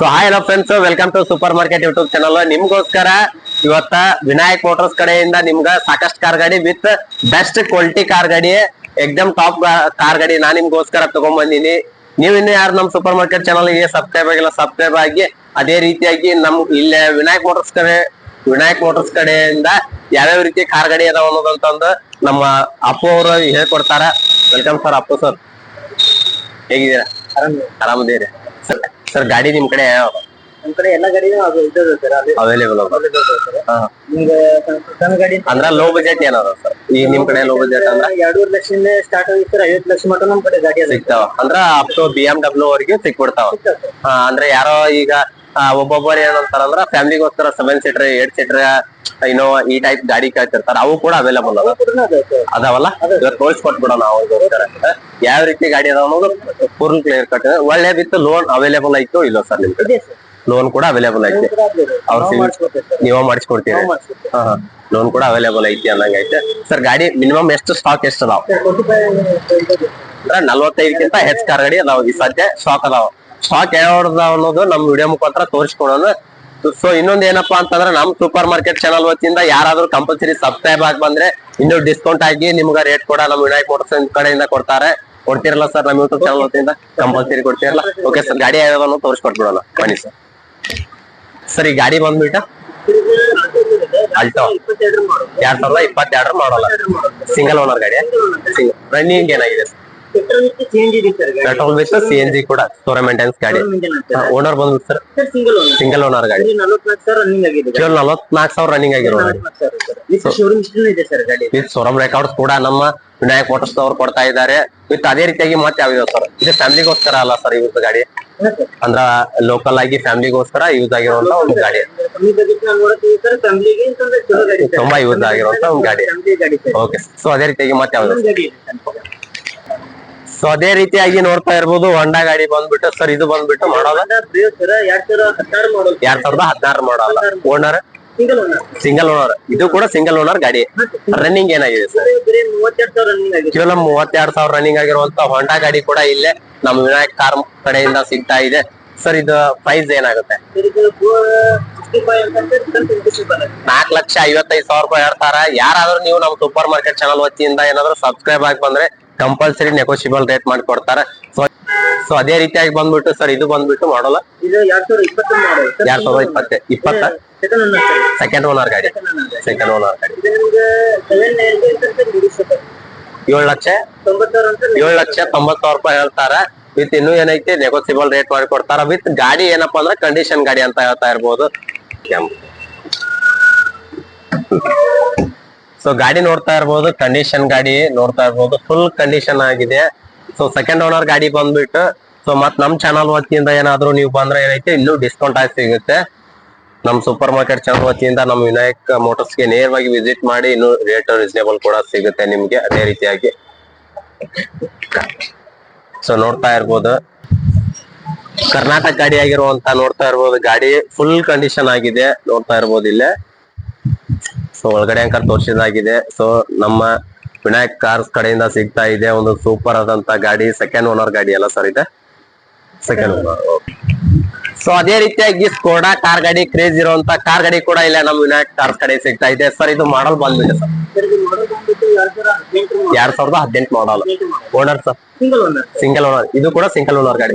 So hi hello friends, welcome to supermarket YouTube channel. ನಿಮ್ಗೋಸ್ಕರ ಇವತ್ತ Vinayak motors ಕಡೆಯಿಂದ ನಿಮ್ಗ ಸಾಕಷ್ಟು ಕಾರ್ ಗಾಡಿ ವಿತ್ ಬೆಸ್ಟ್ ಕ್ವಾಲಿಟಿ ಕಾರ್ ಗಾಡಿ, ಎಕ್ದಮ್ ಟಾಪ್ ಕಾರ್ ಗಾಡಿ ನಾನ್ ನಿಮ್ಗೋಸ್ಕರ ತಗೊಂಡ್ ಬಂದಿನಿ. ನೀವು ಇನ್ನು ಯಾರು ನಮ್ ಸೂಪರ್ ಮಾರ್ಕೆಟ್ ಚಾನಲ್ ಗೆ ಸಬ್ಸ್ಕ್ರೈಬ್ ಆಗಿಲ್ಲ, ಸಬ್ಸ್ಕ್ರೈಬ್ ಆಗಿ. ಅದೇ ರೀತಿಯಾಗಿ ನಮ್ ಇಲ್ಲೇ ವಿನಾಯಕ್ ಮೋಟರ್ಸ್ ಕಡೆಯಿಂದ ಯಾವ್ಯಾವ ರೀತಿ ಕಾರ್ ಗಾಡಿ ಅದಾವ ಅನ್ನೋದಂತಂದು ನಮ್ಮ ಅಪ್ಪು ಅವರು ಹೇಳ್ಕೊಡ್ತಾರ. Welcome sir. ಅಪ್ಪು ಸರ್, ಹೇಗಿದ್ದೀರಾ? ಆರಾಮದೇರಿ ಸರ್. ಗಾಡಿ ನಿಮ್ ಕಡೆ ಯಾವ? ನಮ್ ಕಡೆ ಎಲ್ಲಾ ಗಾಡಿನೂ ಅವೈಲೇಬಲ್ ಅಂದ್ರ ಲೋ ಬಜೆಟ್ ಏನಾರ ಸರ್? ಈಗ ನಿಮ್ ಕಡೆ ಲೋ ಬಜೆಟ್ ಅಂದ್ರ 2.5 ಲಕ್ಷದಿಂದ ಸ್ಟಾರ್ಟ್ ಆಗಿ ಸರ್ 50 ಲಕ್ಷ ಮಟ್ಟ ನಮ್ ಕಡೆ ಗಾಡಿ ಸಿಗ್ತಾವ. ಅಂದ್ರ ಅಪ್ ಟು BMW ವರೆಗೂ ಸಿಕ್ಬಿಡ್ತಾವ. ಅಂದ್ರೆ ಯಾರೋ ಈಗ ಒಬ್ಬೊಬ್ಬರು ಏನಂತಾರ ಅಂದ್ರ ಫ್ಯಾಮಿಲಿಗೋಸ್ಕರ 7 ಸೀಟರ್ 8 ಸೀಟರ್ ಇನೋವಾ ಈ ಟೈಪ್ ಗಾಡಿ ಕೇಳ್ತಿರ್ತಾರ. ಅವು ಕೂಡ ಅವೈಲೇಬಲ್ ಅದಾವಲ್ಲ. ಇವತ್ತು ತೋರಿಸ್ಕೊಟ್ಬಿಡೋಣ ಅವ್ರಿಗೋಸ್ಕರ ಯಾವ ರೀತಿ ಗಾಡಿ ಅದಾವ ಅನ್ನೋದು ಫುಲ್ ಕ್ಲಿಯರ್ ಕಟ್. ಒಳ್ಳೆ ವಿತ್ ಲೋನ್ ಅವೈಲೇಬಲ್ ಆಯ್ತು ಇಲ್ಲೋ ಸರ್? ನಿಮ್ ಕಡೆ ಲೋನ್ ಕೂಡ ಅವೈಲೇಬಲ್ ಐತಿ. ಅವ್ರ ನೀವೇ ಮಾಡಿಸ್ಕೊಡ್ತೀರಿ? ಲೋನ್ ಕೂಡ ಅವೈಲೇಬಲ್ ಐತಿ ಅನ್ನಂಗ ಐತೆ ಸರ್. ಗಾಡಿ ಮಿನಿಮಮ್ ಎಷ್ಟು ಸ್ಟಾಕ್ ಎಷ್ಟು ಅದಾವ? 45ಕ್ಕಿಂತ ಹೆಚ್ಚು ಕಾರ್ ಗಾಡಿ ಅದಾವ ಈ ಸದ್ಯ ಸ್ಟಾಕ್ ಅದಾವ. ಸ್ಟಾಕ್ ಯಾವ್ದಾವ ಅನ್ನೋದು ನಮ್ ವಿಡಿಯೋ ಮುಖಾಂತರ ತೋರಿಸ್ಕೊಡೋಣ. ಸೊ ಇನ್ನೊಂದ್ ಏನಪ್ಪಾ ಅಂತಂದ್ರೆ ನಮ್ ಸೂಪರ್ ಮಾರ್ಕೆಟ್ ಚಾನಲ್ ವತಿಯಿಂದ ಯಾರಾದ್ರೂ ಕಂಪಲ್ಸರಿ ಸಬ್ಸ್ಕ್ರೈಬ್ ಆಗಿ ಬಂದ್ರೆ ಇನ್ನು ಡಿಸ್ಕೌಂಟ್ ಆಗಿ ನಿಮ್ಗ ರೇಟ್ ಕೂಡ ನಮ್ ವಿನಾಯಕ್ ಮೋಟರ್ಸ್ ಕಡೆಯಿಂದ ಕೊಡ್ತಿರಲ್ಲ ಸರ್? ನಮ್ ಯೂಟ್ಯೂಬ್ ಚಾನಲ್ ವತಿಯಿಂದ ಕಂಪಲ್ಸರಿ ಕೊಡ್ತಿರಲ್ಲ? ಓಕೆ ಸರ್, ಗಾಡಿ ಯಾವ್ಯಾವ ತೋರಿಸ್ಕೊಟ್ಬಿಡೋಣ ಬನ್ನಿ ಸರ್. ಸರ್ ಈ ಗಾಡಿ ಬಂದ್ಬಿಟ್ಟು ಅಲ್ಟೋ 2022 ಮಾಡಲ್ಲ, ಸಿಂಗಲ್ ಓನರ್ ಗಾಡಿ. ರನ್ನಿಂಗ್ ಏನಾಗಿದೆ? ಪೆಟ್ರೋಲ್ ವಿತ್ CNG ಕೂಡ ಸ್ಟೋರ್ ಮೇಂಟೆನೆನ್ಸ್ ಗಾಡಿ. ಓನರ್ ಬಂದ್ಬಿಟ್ಟು ಸರ್ ಸಿಂಗಲ್ ಓನರ್ ಗಾಡಿ. 44,000 ರನ್ನಿಂಗ್ ಆಗಿರೋ ವಿತ್ ಶೋರೂಮ್ ರೆಕಾರ್ಡ್ಸ್ ಕೂಡ ನಮ್ಮ ವಿನಾಯಕ್ ಮೋಟರ್ಸ್ ಅವರು ಕೊಡ್ತಾ ಇದ್ದಾರೆ. ವಿತ್ ಅದೇ ರೀತಿಯಾಗಿ ಮತ್ತೆ ಯಾವ್ಯಾವ ಸರ್? ಇದು ಫ್ಯಾಮಿಲಿಗೋಸ್ಕರ ಅಲ್ಲ ಸರ್ ಇವ್ರದ್ದು ಗಾಡಿ? ಅಂದ್ರ ಲೋಕಲ್ ಆಗಿ ಫ್ಯಾಮಿಲಿಗೋಸ್ಕರ ಯೂಸ್ ಆಗಿರುವಂತ ಒಂದು ಗಾಡಿ, ತುಂಬಾ ಯೂಸ್ ಆಗಿರುವಂತ ಒಂದು ಗಾಡಿ. ಓಕೆ. ಸೊ ಅದೇ ರೀತಿಯಾಗಿ ಮತ್ತೆ ಯಾವ್ದು? ಸೊ ಅದೇ ರೀತಿಯಾಗಿ ನೋಡ್ತಾ ಇರ್ಬೋದು ಹೊಂಡಾ ಗಾಡಿ ಬಂದ್ಬಿಟ್ಟು ಸರ್. ಇದು ಬಂದ್ಬಿಟ್ಟು ಮಾಡೋದು 2016 ಮಾಡಲ್ಲ. Owner single owner. ಇದು ಕೂಡ ಸಿಂಗಲ್ ಓನರ್ ಗಾಡಿ. ರನ್ನಿಂಗ್ ಏನಾಗಿದೆ ಸರ್? ಕೇವಲ 32,000 ರನ್ನಿಂಗ್ ಆಗಿರುವಂತ ಹೊಂಡಾ ಗಾಡಿ ಕೂಡ ಇಲ್ಲೇ ನಮ್ಮ ವಿನಾಯಕ್ ಕಾರ್ ಕಡೆಯಿಂದ ಸಿಗ್ತಾ ಇದೆ ಸರ್. ಇದು ಪ್ರೈಸ್ ಏನಾಗುತ್ತೆ? 4,55,000 ರೂಪಾಯಿ ಹೇಳ್ತಾರ. ಯಾರಾದ್ರೂ ನೀವು ನಮ್ಮ ಸೂಪರ್ ಮಾರ್ಕೆಟ್ ಚಾನಲ್ ವತಿಯಿಂದ ಏನಾದ್ರು ಸಬ್ಸ್ಕ್ರೈಬ್ ಆಗಿ ಬಂದ್ರೆ ಕಂಪಲ್ಸರಿ ನೆಗೋಷಿಯಬಲ್ ರೇಟ್ ಮಾಡಿ ಕೊಡ್ತಾರೆ. ಸೊ ಅದೇ ರೀತಿಯಾಗಿ ಬಂದ್ಬಿಟ್ಟು ಸರ್ ಇದು ಬಂದ್ಬಿಟ್ಟು ಮಾಡಲ್ಲ 2020 ಸೆಕೆಂಡ್ ಓನರ್ ಗಾಡಿ. 7,90,000 ರೂಪಾಯಿ ಹೇಳ್ತಾರ. ವಿತ್ ಇನ್ನು ಏನೈತಿ ನೆಗೋಸಿಯಬಲ್ ರೇಟ್ ಮಾಡಿ ಕೊಡ್ತಾರ. ವಿತ್ ಗಾಡಿ ಏನಪ್ಪಾ ಅಂದ್ರೆ ಕಂಡೀಷನ್ ಗಾಡಿ ಅಂತ ಹೇಳ್ತಾ ಇರ್ಬೋದು. ಸೊ ಗಾಡಿ ನೋಡ್ತಾ ಇರ್ಬೋದು, ಕಂಡೀಷನ್ ಗಾಡಿ ನೋಡ್ತಾ ಇರ್ಬೋದು, ಫುಲ್ ಕಂಡೀಷನ್ ಆಗಿದೆ. ಸೊ ಸೆಕೆಂಡ್ ಓನರ್ ಗಾಡಿ ಬಂದ್ಬಿಟ್ಟು ಸೊ ಮತ್ ನಮ್ ಚಾನಲ್ ವತಿಯಿಂದ ಏನಾದ್ರು ನೀವು ಬಂದ್ರೆ ಏನೈತೆ ಇನ್ನೂ ಡಿಸ್ಕೌಂಟ್ ಆಗಿ ಸಿಗುತ್ತೆ. ನಮ್ ಸೂಪರ್ ಮಾರ್ಕೆಟ್ ಚಾನಲ್ ವತಿಯಿಂದ ನಮ್ ವಿನಾಯಕ್ ಮೋಟರ್ಸ್ ಗೆ ನೇರವಾಗಿ ವಿಸಿಟ್ ಮಾಡಿ ಇನ್ನು ರೇಟ್ ರೀಸನೇಬಲ್ ಕೂಡ ಸಿಗುತ್ತೆ ನಿಮ್ಗೆ. ಅದೇ ರೀತಿಯಾಗಿ ಸೊ ನೋಡ್ತಾ ಇರ್ಬೋದು ಕರ್ನಾಟಕ ಗಾಡಿ ಆಗಿರುವಂತ ನೋಡ್ತಾ ಇರ್ಬೋದು. ಗಾಡಿ ಫುಲ್ ಕಂಡೀಷನ್ ಆಗಿದೆ ನೋಡ್ತಾ ಇರ್ಬೋದು ಇಲ್ಲೇ. ಸೊ ಒಳಗಡೆ ಅಂಕರ್ ತೋರಿಸಿದಾಗಿದೆ. ಸೊ ನಮ್ಮ ವಿನಾಯಕ್ ಕಾರ್ಸ್ ಕಡೆಯಿಂದ ಸಿಗ್ತಾ ಇದೆ ಒಂದು ಸೂಪರ್ ಆದಂತ ಗಾಡಿ. ಸೆಕೆಂಡ್ ಓನರ್ ಗಾಡಿ ಅಲ್ಲ ಸರ್? ಇದೆ ಸೆಕೆಂಡ್ ಓನರ್. ಸೊ ಅದೇ ರೀತಿಯಾಗಿ ಸ್ಕೋಡಾ ಕಾರ್ ಗಾಡಿ ಕ್ರೇಜ್ ಇರುವಂತ ಕಾರ್ ಗಾಡಿ ಕೂಡ ಇಲ್ಲ ನಮ್ಮ ವಿನಾಯಕ್ ಕಾರ್ಸ್ ಕಡೆ ಸಿಗ್ತಾ ಇದೆ ಸರ್. ಇದು ಮಾಡಲ್ ಬಂದ್ಬಿಟ್ಟು sir 2018 model. Owner sir single owner. ಇದು ಕೂಡ ಸಿಂಗಲ್ ಓನರ್ ಗಾಡಿ.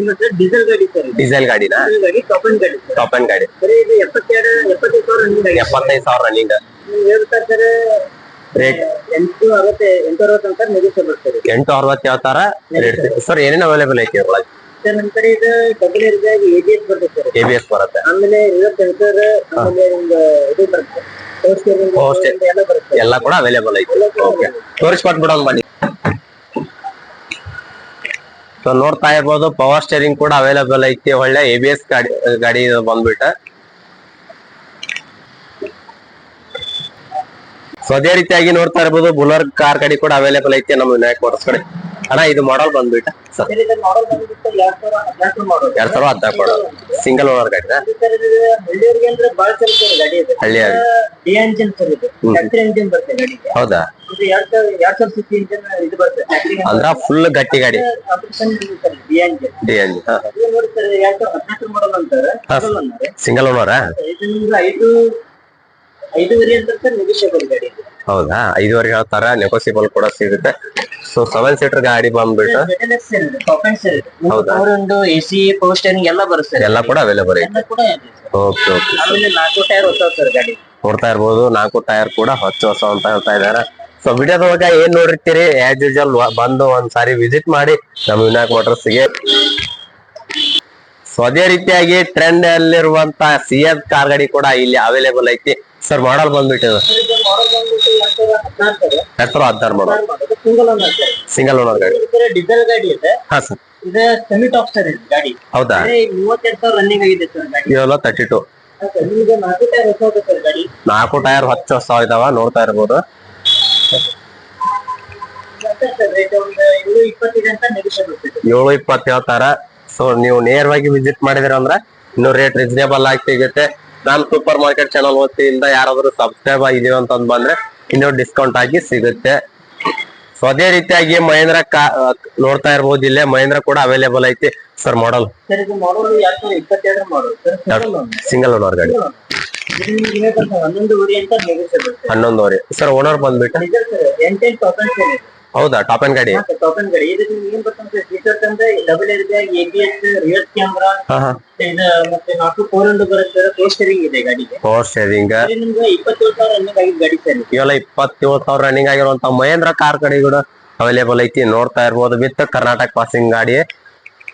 ಡೀಸೆಲ್ ಗಾಡಿನ ಟಾಪ್ ಅಂಡ್ ಗಾಡಿ. 75,000 ರನ್ನಿಂಗ್ ರೇಟ್. 860 ಹೇಳ್ತಾರ ಸರ್. ಏನೇನು ಅವೈಲೇಬಲ್ ಐತಿ ಒಳಗೆ? ನಮ್ ಕಡೆ ಇದು ಡಬಲ್ ಏರ್ ABS ಬರುತ್ತೆ. ಆಮೇಲೆ ಸೆನ್ಸರ್, ಆಮೇಲೆ ಇದು ಬರುತ್ತೆ, ಎಲ್ಲ ಕೂಡ ಅವೈಲೇಬಲ್ ಐತಿ. ಓಕೆ, ತೋರಿಸ್ಕೊಟ್ಬಿಡೋಣ ಬನ್ನಿ. ಸೊ ನೋಡ್ತಾ ಇರ್ಬೋದು ಪವರ್ ಸ್ಟೇರಿಂಗ್ ಕೂಡ ಅವೈಲೇಬಲ್ ಐತಿ. ಒಳ್ಳೆ ABS ಗಾಡಿ ಬಂದ್ಬಿಟ್ಟು. ಸೊ ಅದೇ ರೀತಿಯಾಗಿ ನೋಡ್ತಾ ಇರ್ಬೋದು ಬುಲರ್ ಕಾರ್ ಗಾಡಿ ಕೂಡ ಅವೈಲೇಬಲ್ ಐತಿ ನಮ್ಮ ವಿನಾಯಕ್ ಮೋಟರ್ಸ್ ಕಡೆ. ಅಣ್ಣ ಇದು ಮಾಡಲ್ ಬಂದ್ಬಿಟ್ಟು ಸರ್ ಸರ್ ಇದು ಮಾಡಲ್ ಬಂದ್ಬಿಟ್ಟು 2014 ಮಾಡಲ್ 2014 ಮಾಡಲ್ ಸಿಂಗಲ್ ಓನರ್ ಗಾಡಿನ ಸರ್ ಇದು ಹಳ್ಳಿಯವರಿಗೆ ಅಂದ್ರೆ ಬಹಳ ಚಲೋ ಸರ್ ಗಾಡಿ ಇದು ಹಳ್ಳಿಯಾಗಿ ಡಿ ಎಂಜಿನ್ ಸರ್ ಇದು ಫ್ಯಾಕ್ಟರಿ ಎಂಜಿನ್ ಬರುತ್ತೆ ಗಾಡಿಗೆ ಹೌದಾ ಇದು 2000 ಸಿಸಿ ಇಂಜಿನ್ ಇದು ಬರುತ್ತೆ ಫ್ಯಾಕ್ಟರಿ ಅಂದ್ರ ಫುಲ್ ಗಟ್ಟಿ ಗಾಡಿ ಆಪರೇಷನ್ ಇದೆ ಸರ್ ಡಿ ಎಂಜಿನ್ ಡಿ ಇದು ನೋಡಿ ಸರ್ 2014 ಮಾಡಲ್ ಅಂತಾರೆ ಸಿಂಗಲ್ ಓನರಾ ಇದು ನಿಮ್ಗೆ 5 ವೇರಿಯಂಟ್ ಅಂತ ನೆಗೋಷಿಯಬಲ್ ಗಾಡಿ ಇದು ಹೌದಾ 5 ಹೇಳ್ತಾರ ನೆಗೋಸಿಯಬಲ್ ಕೂಡ ಸಿಗುತ್ತೆ ಸೊ 7 ಸೀಟರ್ ಗಾಡಿ ಬಂದ್ಬಿಟ್ಟು ಹೌದಾ? ಒಂದು ಎಸಿ ಪವರ್ ಸ್ಟೇರಿಂಗ್ ಎಲ್ಲ ಬರುತ್ತೆ ಎಲ್ಲ ಕೂಡ ಅವೈಲೇಬಲ್ ಐತೆ ಎಲ್ಲ ಕೂಡ ಇದೆ ಸರ್. ಓಕೆ ಓಕೆ ಆಮೇಲೆ 4 ಟೈರ್ ಹೊಸ ಸರ್ ಗಾಡಿ ನೋಡ್ತಾ ಇರ್ಬೋದು 4 ಟೈರ್ ಕೂಡ ಹೊಸ ಅಂತ ಹೇಳ್ತಾ ಇದಾರೆ ಸೊ ವಿಡಿಯೋದೊಳಗ ಏನ್ ನೋಡಿರ್ತೀರಿ ಆಸ್ ಯೂಶುವಲ್ ಬಂದು ಒಂದ್ಸಾರಿ ವಿಸಿಟ್ ಮಾಡಿ ನಮ್ಮ ವಿನಾಯಕ್ ಮೋಟರ್ಸ್ ಗೆ ಸೊ ಅದೇ ರೀತಿಯಾಗಿ ಟ್ರೆಂಡ್ ಅಲ್ಲಿರುವಂತ ಸಿಎಫ್ ಕಾರ್ ಗಾಡಿ ಕೂಡ ಇಲ್ಲಿ ಅವೈಲೇಬಲ್ ಐತಿ ಸರ್ ಮಾಡಲ್ ಬಂದ್ಬಿಟ್ಟು ಇದು ಮಾಡಲ್ ಬಂದ್ಬಿಟ್ಟು 2016 2016 ಮಾಡಲ್ ಇದು single owner sir single owner ಗಾಡಿ ಇದು ಡೀಸೆಲ್ ಗಾಡಿ ಇದೆ ಹಾ ಸರ್ ಇದು ಸೆಮಿ ಟಾಪ್ ಸರ್ ಇದು ಗಾಡಿ ಹೌದಾ 32,000 ರನ್ನಿಂಗ್ ಆಗಿದೆ ಸರ್ ಗಾಡಿ ಇವೆಲ್ಲ 32 ನಿಮಗೆ 4 ಟೈರ್ ಹೊಸ ಇದೆ ಸರ್ ಗಾಡಿ 4 ಟೈರ್ ಹೊಸ ಇದಾವ ನೋಡ್ತಾ ಇರ್ಬೋದು ಮತ್ತೆ ಸರ್ ರೇಟ್ ಒಂದು 720 ಅಂತ ನೆಗೋಷಿಯಬಲ್ ಇದೆ 720 ಹೇಳ್ತಾರ ಸೊ ನೀವು ನೇರವಾಗಿ ವಿಸಿಟ್ ಮಾಡಿದಿರ ಅಂದ್ರ ಇನ್ನು ರೇಟ್ ರೀಸನೇಬಲ್ ಆಗಿ ಸಿಗುತ್ತೆ ನಾನ್ ಸೂಪರ್ ಮಾರ್ಕೆಟ್ ಚಾನಲ್ ವತಿಯಿಂದ ಯಾರಾದ್ರೂ ಸಬ್ಸ್ಕ್ರೈಬ್ ಆಗಿದೀವಿ ಅಂತಂದ್ ಬಂದ್ರೆ ಇನ್ನೂ ಡಿಸ್ಕೌಂಟ್ ಆಗಿ ಸಿಗುತ್ತೆ ಸೊ ಅದೇ ರೀತಿಯಾಗಿ ಮಹೇಂದ್ರ ನೋಡ್ತಾ ಇರ್ಬೋದು ಇಲ್ಲೇ ಮಹೇಂದ್ರ ಕೂಡ ಅವೈಲೇಬಲ್ ಐತಿ ಸರ್ ಮಾಡಲ್ ಸರ್ ಇದು ಮಾಡಲ್ 2022 ಮಾಡಲ್ ಸರ್ ಸಿಂಗಲ್ ಓನರ್ ಗಾಡಿ ಇದು ನಿಮಗೆ 11 ವೇರಿಯಂಟ್ ಅಂತ ನೆಗೋಷಿಯಬಲ್ 11 ಸರ್ ಓನರ್ ಬಂದ್ಬಿಟ್ಟು ಡೀಸೆಲ್ ಸರ್ 10% ಇದೆ ಹೌದಾ ಟಾಪ್ ಅಂಡ್ ಗಾಡಿ ಟಾಪ್ ಅಂಡ್ ಗಾಡಿ ಇದು ಏನ್ ಬರ್ತಂದ್ರೆ ಫೀಚರ್ಸ್ ಅಂದ್ರೆ double air bag ABS rear camera ಇದು ಮತ್ತೆ 4 ಫೋರ್ ವಿಂಡೋ ಬರುತ್ತೆ ಪವರ್ ಸ್ಟೀರಿಂಗ್ ಇದೆ ಗಾಡಿಗೆ ಪವರ್ ಸ್ಟೇರಿಂಗ್ ಇದು ನಿಮ್ಗೆ 27,000 ರನ್ನಿಂಗ್ ಆಗಿದ್ದ ಗಾಡಿ ಸರ್ ಇವೆಲ್ಲ 27,000 ರನ್ನಿಂಗ್ ಆಗಿರುವಂತ ಮಹೇಂದ್ರ ಕಾರ್ ಗಾಡಿ ಕೂಡ ಅವೈಲೇಬಲ್ ಐತಿ ನೋಡ್ತಾ ಇರ್ಬೋದು ವಿತ್ ಕರ್ನಾಟಕ ಪಾಸಿಂಗ್ ಗಾಡಿ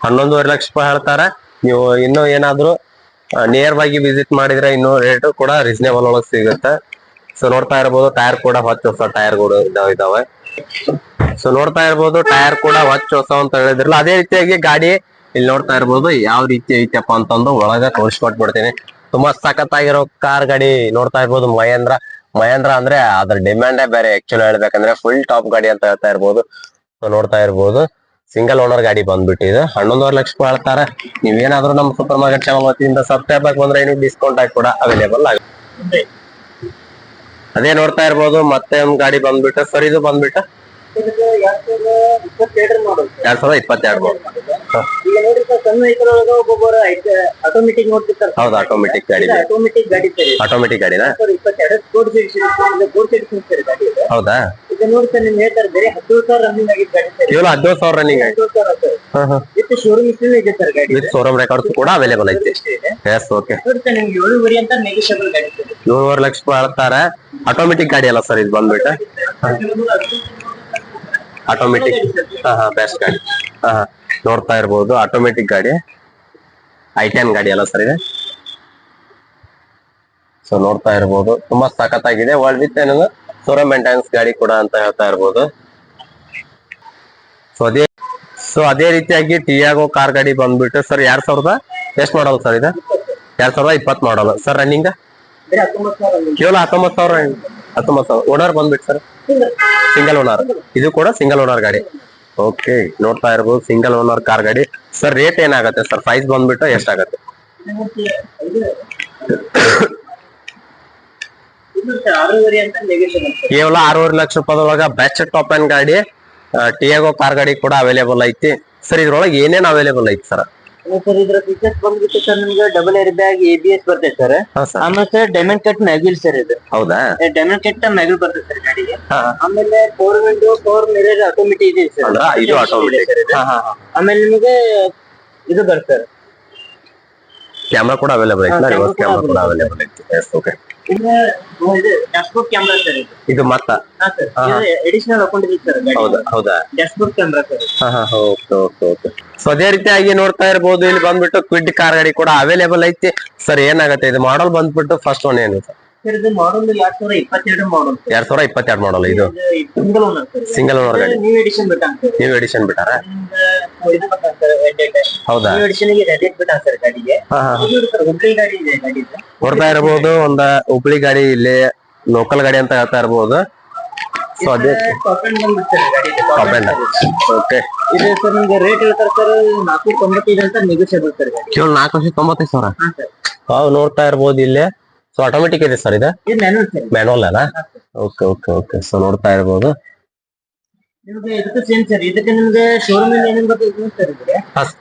11.5 ಲಕ್ಷ ರೂಪಾಯಿ ಹೇಳ್ತಾರ ನೀವು ಇನ್ನೂ ಏನಾದ್ರು ನೇರವಾಗಿ ವಿಸಿಟ್ ಮಾಡಿದ್ರೆ ಇನ್ನೂ ರೇಟ್ ಕೂಡ ರೀಸನೇಬಲ್ ಒಳಗೆ ಸಿಗುತ್ತೆ ಸೊ ನೋಡ್ತಾ ಇರ್ಬೋದು ಟೈರ್ ಕೂಡ ಹೊಸ ಟೈರ್ ಕೂಡ ಇದಾವೆ ಸೊ ನೋಡ್ತಾ ಇರ್ಬೋದು ಟೈರ್ ಕೂಡ ಹೊಸ ಅಂತ ಹೇಳಿದ್ರಲ್ಲ ಅದೇ ರೀತಿಯಾಗಿ ಗಾಡಿ ಇಲ್ಲಿ ನೋಡ್ತಾ ಇರ್ಬೋದು ಯಾವ ರೀತಿ ಐತಪ್ಪ ಅಂತಂದು ಒಳಗ ತೋರಿಸ್ಕೊಟ್ಬಿಡ್ತೀನಿ ತುಂಬಾ ಸಖತ್ತಾಗಿರೋ ಕಾರ್ ಗಾಡಿ ನೋಡ್ತಾ ಇರ್ಬೋದು ಮಹೇಂದ್ರ ಅಂದ್ರೆ ಅದ್ರ ಡಿಮ್ಯಾಂಡೇ ಬೇರೆ ಆಕ್ಚುಲಿ ಹೇಳ್ಬೇಕಂದ್ರೆ ಫುಲ್ ಟಾಪ್ ಗಾಡಿ ಅಂತ ಹೇಳ್ತಾ ಇರ್ಬೋದು ಸೊ ನೋಡ್ತಾ ಇರ್ಬೋದು ಸಿಂಗಲ್ ಓನರ್ ಗಾಡಿ ಬಂದ್ಬಿಟ್ಟು ಇದು 11.5 ಲಕ್ಷ ರೂಪಾಯಿ ಹೇಳ್ತಾರೆ ನೀವೇನಾದ್ರೂ ನಮ್ಮ ಸೂಪರ್ ಮಾರ್ಕೆಟ್ ಚಾನಲ್ ವತಿಯಿಂದ ಸಬ್ಸ್ಕ್ರೈಬ್ ಆಗಿ ಬಂದ್ರೆ ಇನ್ನೂ ಡಿಸ್ಕೌಂಟ್ ಆಗಿ ಕೂಡ ಅವೈಲೇಬಲ್ ಆಗುತ್ತೆ ಅದೇ ನೋಡ್ತಾ ಇರ್ಬೋದು ಮತ್ತೆ ಒಂದ್ ಗಾಡಿ ಬಂದ್ಬಿಟ್ಟು ಸರ್ ಇದು ಬಂದ್ಬಿಟ್ಟು ಇದು 2022 ಮಾಡಲ್ 2022 ಈಗ ನೋಡಿ ಸರ್ ಸಣ್ಣ ವೆಹಿಕಲ್ ಒಳಗೆ ಒಬ್ಬೊಬ್ಬರು ಆಟೋಮೆಟಿಕ್ ನೋಡ್ತಿರ್ತಾರೆ ಹೌದು ಆಟೋಮೆಟಿಕ್ ಗಾಡಿ ಆಟೋಮೆಟಿಕ್ ಗಾಡಿ ಸರ್ ಆಟೋಮೆಟಿಕ್ ಗಾಡಿನಾ ಸರ್ 22 ಸ್ಪೋರ್ಟ್ ಸೀಟ್ ಗಾಡಿ ಇದೆ ಹೌದಾ ಇದು ನೋಡಿ ಸರ್ ನಿಮ್ಗೆ ಹೇಳ್ತಾರೆ ಬೇರೆ 17,000 ರನ್ನಿಂಗ್ ಆಗಿದ್ದ ಗಾಡಿ ಸರ್ ಕೇವಲ 17,000 ರನ್ನಿಂಗ್ ಆಯ್ತು 17,000 ಸರ್ ವಿತ್ ಶೋರೂಮ್ ಹಿಸ್ಟ್ರಿ ಇದೆ ಸರ್ ಗಾಡಿ ವಿತ್ ಶೋರೂಮ್ ರೆಕಾರ್ಡ್ಸ್ ಕೂಡ ಅವೈಲೇಬಲ್ ಐತಿ ಎಸ್ ಓಕೆ ನೋಡಿ ಸರ್ ನಿಮ್ಗೆ 7 ವೇರಿಯಂಟ್ ಅಂತ ನೆಗೋಷಿಯಬಲ್ ಗಾಡಿ ಸರ್ 7.5 ಲಕ್ಷ ರೂಪಾಯಿ ಹೇಳ್ತಾರೆ ಆಟೋಮೆಟಿಕ್ ಗಾಡಿ ಅಲ್ಲ ಸರ್ ಇದು ಬಂದ್ಬಿಟ್ಟು ಆಟೋಮೆಟಿಕ್ ಬೆಸ್ಟ್ ಗಾಡಿ ನೋಡ್ತಾ ಇರ್ಬೋದು ಆಟೋಮೆಟಿಕ್ ಗಾಡಿ i10 ಗಾಡಿ ಅಲ್ಲ ಸರ್ ಇದೆ ಸೊ ನೋಡ್ತಾ ಇರ್ಬೋದು ತುಂಬಾ ಸಖತ್ತಾಗಿದೆ ವರ್ಲ್ಡ್ ವಿತ್ ಏನಂದ್ರೆ ಶೋರೂಮ್ ಮೇಂಟೆನೆನ್ಸ್ ಗಾಡಿ ಕೂಡ ಅಂತ ಹೇಳ್ತಾ ಇರ್ಬೋದು ಸೊ ಅದೇ ರೀತಿಯಾಗಿ ಟಿಯಾಗೋ ಕಾರ್ ಗಾಡಿ ಬಂದ್ಬಿಟ್ಟು ಸರ್ 2000 ಎಷ್ಟು ಮಾಡಲ್ ಸರ್ ಇದೆ 2020 ಮಾಡಲ್ ಸರ್ ರನ್ನಿಂಗ್ ಬೇರೆ 19,000 ಕೇವಲ 19,000 ಓನರ್ ಬಂದ್ಬಿಟ್ಟು ಸರ್ ಸಿಂಗಲ್ ಓನರ್ ಇದು ಕೂಡ ಸಿಂಗಲ್ ಓನರ್ ಗಾಡಿ ಓಕೆ ನೋಡ್ತಾ ಇರ್ಬೋದು ಸಿಂಗಲ್ ಓನರ್ ಕಾರ್ ಗಾಡಿ ಸರ್ ರೇಟ್ ಏನಾಗುತ್ತೆ ಸರ್ ಪ್ರೈಸ್ ಬಂದ್ಬಿಟ್ಟು ಎಷ್ಟಾಗತ್ತೆ ಇದು ಸರ್ 6 ವೇರಿಯಂಟ್ ಅಂತ ನೆಗೋಷಿಯಬಲ್ ಸರ್ ಕೇವಲ 6.5 ಲಕ್ಷ ರೂಪಾಯಿದೊಳಗ ಬೆಸ್ಟ್ ಟಾಪ್ ಅಂಡ್ ಗಾಡಿ ಟಿಯಾಗೋ ಕಾರ್ ಗಾಡಿ ಕೂಡ ಅವೈಲೇಬಲ್ ಐತಿ ಸರ್ ಇದ್ರೊಳಗೆ ಏನೇನ್ ಅವೈಲೇಬಲ್ ಐತಿ ಸರ್ ಸರ್ ಇದ್ರ ಫೀಚರ್ಸ್ ಬಂದ್ಬಿಟ್ಟು ಸರ್ ನಿಮ್ಗೆ ಡಬಲ್ ಏರ್ ಬ್ಯಾಗ್ ಎಬಿಎಸ್ ಬರ್ತೈತೆ ಸರ್ ಆಮೇಲೆ ಸರ್ ಡೈಮಂಡ್ ಕಟ್ ಮ್ಯಾಗಿಲ್ ಸರ್ ಇದು ಹೌದಾ ಡೈಮಂಡ್ ಕಟ್ ಮ್ಯಾಗಿಲ್ ಬರ್ತೈತೆ ಸರ್ ಗಾಡಿಗೆ ಆಮೇಲೆ four window four mirror automatic ಇದೆ ಸರ್ ಇದು ಆಟೋಮೆಟಿಕ್ ಆಮೇಲೆ ನಿಮಗೆ ಇದು ಬರ್ತದೆ ಕ್ಯಾಮ್ರಾ ಕೂಡ ಅವೈಲೇಬಲ್ ಐತಿ ರಿವರ್ಸ್ ಕ್ಯಾಮ್ರಾ ಕೂಡ ಅವೈಲೇಬಲ್ ಐತಿ ಎಸ್ ಓಕೆ ಇದು ಡ್ಯಾಶ್ಬೋರ್ಡ್ ಕ್ಯಾಮ್ರಾ ಸರ್ ಇದು ಮತ್ತ ಹಾ ಸರ್ ಎಡಿಷನಲ್ ಹಾಕೊಂಡಿದ್ದೀವಿ ಸರ್ ಹೌದಾ ಹೌದಾ dashboard camera sir okay okay okay so ಅದೇ ರೀತಿಯಾಗಿ ನೋಡ್ತಾ ಇರ್ಬೋದು ಇಲ್ಲಿ ಬಂದ್ಬಿಟ್ಟು ಕ್ವಿಡ್ ಕಾರ್ ಗಾಡಿ ಕೂಡ ಅವೈಲೇಬಲ್ ಐತಿ ಸರ್ ಏನಾಗುತ್ತೆ ಇದು ಮಾಡಲ್ ಬಂದ್ಬಿಟ್ಟು ಫಸ್ಟ್ ಒನ್ ಏನು ಸರ್ ಇದು ಮಾಡಲ್ 2022 ಮಾಡಲ್ 2022 ಮಾಡಲ್ ಇದು single owner sir single owner ಗಾಡಿ ನ್ಯೂ ಎಡಿಷನ್ ಬಿಟ್ಟಾಂತ ನೀವು ಎಡಿಷನ್ ಬಿಟ್ಟಾರ ಇದು ಬಿಟ್ಟಾಂತ ಸರ್ ಹೌದಾ ನ್ಯೂ ಎಡಿಷನ್ ಗೆ ರೆಡ್ ಬಿಟ್ಟಾಂತ ಸರ್ ಗಾಡಿಗೆ ಇದು ಸರ್ ಹುಬ್ಳಿ ಗಾಡಿ ಇದೆ ಗಾಡಿ ಇದು ನೋಡ್ತಾ ಇರಬಹುದು ಒಂದ ಹುಬ್ಳಿ ಗಾಡಿ ಇಲ್ಲಿ ಲೋಕಲ್ ಗಾಡಿ ಅಂತ ಹೇಳ್ತಾ ಇರಬಹುದು ಸೊ ಅದೇ ಟಾಪ್ ಎಂಡ್ ಬಂದ್ಬಿಡ್ತಾರೆ ಗಾಡಿ ಟಾಪ್ ಎಂಡ್. ಓಕೆ, ಇದು ಸರ್ ನಿಮ್ಗೆ ರೇಟ್ ಹೇಳ್ತಾರೆ ಸರ್ 495 ಅಂತ ನೆಗೋಷಿಯಬಲ್ ಸರ್ ಗಾಡಿ. ಕೇವಲ 4,95,000. ಹಾ ಸರ್, ನಾವು ನೋಡ್ತಾ ಇರ್ಬೋದು ಇಲ್ಲೇ. ಸೊ ಆಟೋಮೆಟಿಕ್ ಇದೆ ಸರ್ ಇದು, ಇದು ಮ್ಯಾನುವಲ್ ಸರ್. ಮ್ಯಾನುವಲ್ ಅಲ್ಲ? Okay okay okay. ಸೊ ನೋಡ್ತಾ ಇರ್ಬೋದು. ನಿಮ್ಗೆ ಇದಕ್ಕೆ ಸೇಮ್ ಸರ್, ಇದಕ್ಕೆ ನಿಮ್ಗೆ ಶೋರೂಮ್ ಅಲ್ಲಿ ಏನೇನ್ ಬರ್ತದೆ ಸರ್ ಇದ್ರೆ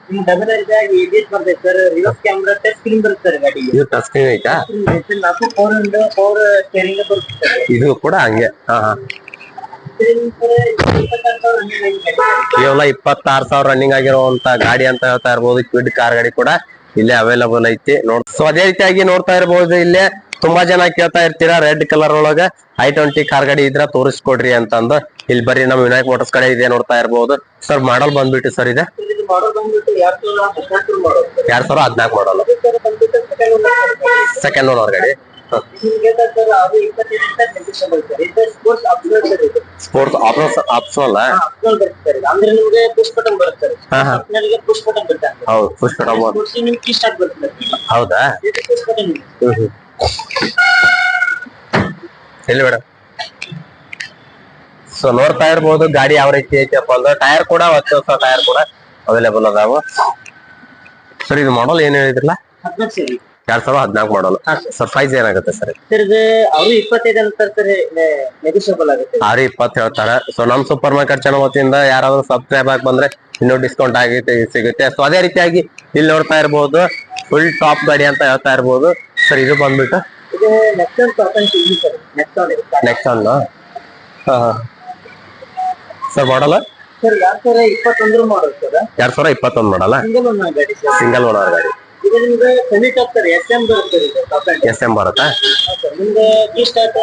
ನಿಮ್ಗೆ ಡಬಲ್ ಏರ್ ಬ್ಯಾಗ್, ABS ಬರ್ತದೆ sir, reverse camera, touch screen ಬರುತ್ತೆ ಸರ್ ಗಾಡಿ. ಇದು ಟಚ್ ಸ್ಕ್ರೀನ್ ಐತಾ? 4 ಪವರ್ ಸ್ಟೇರಿಂಗ್ ಬರುತ್ತೆ ಸರ್. ಇದು ಕೂಡ ಹಂಗೆ. ಹಾ ಹಾ. ಕೇವಲ 26,000 ರನ್ನಿಂಗ್ ಆಗಿರುವಂತ ಗಾಡಿ ಅಂತ ಹೇಳ್ತಾ ಇರ್ಬೋದು. ಕ್ವಿಡ್ ಕಾರ್ ಗಾಡಿ ಕೂಡ ಇಲ್ಲೇ ಅವೈಲಬಲ್ ಐತಿ ನೋಡ್. ಸೊ ಅದೇ ರೀತಿಯಾಗಿ ನೋಡ್ತಾ ಇರ್ಬೋದು, ಇಲ್ಲೇ ತುಂಬಾ ಜನ ಕೇಳ್ತಾ ಇರ್ತೀರಾ ರೆಡ್ ಕಲರ್ ಒಳಗ i20 ಕಾರ್ ಗಾಡಿ ಇದ್ರ ತೋರಿಸ್ಕೊಡ್ರಿ ಅಂತಂದು. ಇಲ್ಲಿ ಬರ್ರಿ ನಮ್ಮ ವಿನಾಯಕ್ ಮೋಟರ್ಸ್ ಕಡೆ ಇದೆ ನೋಡ್ತಾ ಇರ್ಬೋದು. ಸರ್ ಮಾಡಲ್ ಬಂದ್ಬಿಟ್ಟು ಸರ್ ಇದೆ ಇದು ಮಾಡಲ್ ಬಂದ್ಬಿಟ್ಟು 2014 ಮಾಡಲ್ 2014 ಮಾಡಲ್, ಸೆಕೆಂಡ್ ಓನರ್ ಗಾಡಿ. ನಿಮ್ಗೆ ಸರ್ ಅದು 25 ಅಂತ ನೆಗೋಷಿಯಬಲ್ ಸರ್. ಇದು ಸ್ಪೋರ್ಟ್ಸ್ ಆಪ್ಷನಲ್ ಸರ್. ಇದು ಸ್ಪೋರ್ಟ್ಸ್ ಆಪ್ಷನಲ್. ಆಪ್ಷನಲ್ ಬರುತ್ತೆ ಸರ್. ಅಂದ್ರೆ ನಿಮ್ಗೆ ಪುಷ್ ಬಟನ್ ಬರುತ್ತೆ ಸರ್. ಆಪ್ಷನಲ್ ಗೆ ಪುಷ್ ಬಟನ್ ಬರುತ್ತೆ. ಹೌದು, ಪುಷ್ ಬಟನ್ ಸ್ಪೋರ್ಟ್ಸ್ ನಿಮ್ಗೆ ಕೀ ಸ್ಟಾರ್ಟ್ ಬರುತ್ತೆ ಸರ್. ಹೌದಾ? ಇದು ಪುಷ್ ಬಟನ್. ಎಲ್ಲಿ ಮೇಡಮ್? ಸೊ ನೋಡ್ತಾ ಇರ್ಬೋದು ಗಾಡಿ ಯಾವ ರೀತಿ ಐತಪ್ಪ ಅಂದ್ರೆ ಟೈರ್ ಕೂಡ ಹೊಸ ಟೈರ್ ಕೂಡ ಅವೈಲೇಬಲ್ ಅದಾವ. ಸರ್ ಇದು ಮಾಡಲ್ ಏನ್ ಹೇಳಿದ್ರಲ್ಲ? 14 ಸರ್. 2014 ಮಾಡಲ್. ಸರ್ ಪ್ರೈಸ್ ಏನಾಗುತ್ತೆ ಸರ್? ಸರ್ ಇದು ಅವರು 25 ಅಂತಾರೆ ಸರ್, ನೆಗೋಷಿಯಬಲ್ ಆಗುತ್ತೆ. 620 ಹೇಳ್ತಾರೆ. ಸೊ ನಮ್ ಸೂಪರ್ ಮಾರ್ಕೆಟ್ ಚಾನಲ್ ವತಿಯಿಂದ ಯಾರಾದ್ರೂ ಸಬ್ಸ್ಕ್ರೈಬ್ ಆಗಿ ಬಂದ್ರೆ ಇನ್ನೂ ಡಿಸ್ಕೌಂಟ್ ಆಗಿ ಸಿಗುತ್ತೆ. ಸೊ ಅದೇ ರೀತಿಯಾಗಿ ಇಲ್ಲಿ ನೋಡ್ತಾ ಇರ್ಬೋದು ಫುಲ್ ಟಾಪ್ ಗಾಡಿ ಅಂತ ಹೇಳ್ತಾ ಇರ್ಬೋದು. ಸರ್ ಇದು ಬಂದ್ಬಿಟ್ಟು ಇದು Nexon top end TV sir. Nexon. Sir ಮಾಡಲ್ಲ ಸರ್ 2021 ಮಾಡಲ್ ಸರ್. 2021 ಮಾಡಲ್ಲ? ಸಿಂಗಲ್ ಓನರ್ ಗಾಡಿ ಸರ್. ಸಿಂಗಲ್ ಓನರ್ ಗಾಡಿ. ಇದು ನಿಮ್ಗೆ ಸೆಮಿ ಟಾಪ್ ಸರ್, SM ಬರುತ್ತೆ ಇದು ಟಾಪ್ ಎಂಡ್. SM ಬರುತ್ತಾ? ಸರ್ ನಿಮ್ಗೆ ಕೀ ಸ್ಟಾರ್ಟ್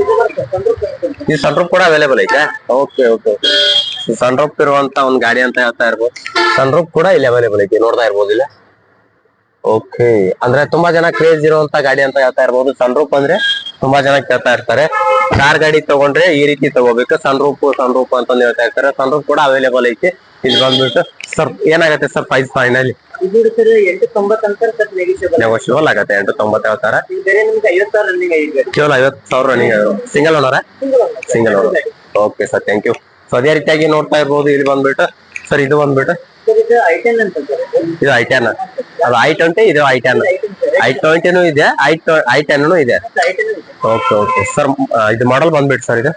ಇದು ಬರುತ್ತೆ, ಸನ್ರೂಫ್ ಬರುತ್ತೆ. ಈ ಸನ್ರೂಫ್ ಕೂಡ ಅವೈಲೇಬಲ್ ಐತೆ? Okay okay. ಸನ್ರೂಫ್ ಇರುವಂತ ಒಂದ್ ಗಾಡಿ ಅಂತ ಹೇಳ್ತಾ ಇರ್ಬೋದು. ಸನ್ರೂಫ್ ಕೂಡ ಇಲ್ಲಿ ಅವೈಲೇಬಲ್ ಐತಿ ನೋಡ್ತಾ ಇರ್ಬೋದು ಇಲ್ಲ. ಓಕೆ, ಅಂದ್ರೆ ತುಂಬಾ ಜನ ಕ್ರೇಜ್ ಇರುವಂತ ಗಾಡಿ ಅಂತ ಹೇಳ್ತಾ ಇರ್ಬೋದು. ಸನ್ರೂಫ್ ಅಂದ್ರೆ ತುಂಬಾ ಜನ ಕೇಳ್ತಾ ಇರ್ತಾರೆ. ಕಾರ್ ಗಾಡಿ ತಗೊಂಡ್ರೆ ಈ ರೀತಿ ತಗೋಬೇಕು, ಸನ್ರೂಫ್ ಅಂತ ಹೇಳ್ತಾ ಇರ್ತಾರೆ. ಸನ್ರೂಫ್ ಕೂಡ ಅವೈಲೇಬಲ್ ಐತಿ. ಇಲ್ಲಿ ಬಂದ್ಬಿಟ್ಟು ಸರ್ ಏನಾಗುತ್ತೆ ಸರ್ ಪ್ರೈಸ್ ಫೈನಲಿ? ಇದು ಸರ್ 890 ಅಂತ ಸರ್ ನೆಗೋಷಿಯಬಲ್ ಆಗತ್ತೆ. 890 ಹೇಳ್ತಾರೆ. ಬೇರೆ ನಿಮ್ಗೆ 50,000 ರನ್ನಿಂಗ್ ಆಗಿದೆ. ಕೇವಲ 50,000 ರನ್ನಿಂಗ್ ಆಗಿರೋ ಸಿಂಗಲ್ ಓನರ? Single owner. Okay sir, thank you. So ಅದೇ ರೀತಿಯಾಗಿ ನೋಡ್ತಾ ಇರ್ಬೋದು ಇಲ್ಲಿ ಬಂದ್ಬಿಟ್ಟು ಸರ್ ಇದು ಬಂದ್ಬಿಟ್ಟು ಸರ್ ಇದು i10 ಅಂತ ಸರ್. ಇದು i10. ಅದು i20, ಇದು i10. i20 ಇದೆ, i10 ಇದೆ. Okay okay sir. ಇದು ಮಾಡಲ್ ಬಂದ್ಬಿಟ್ಟು ಸರ್ ಇದು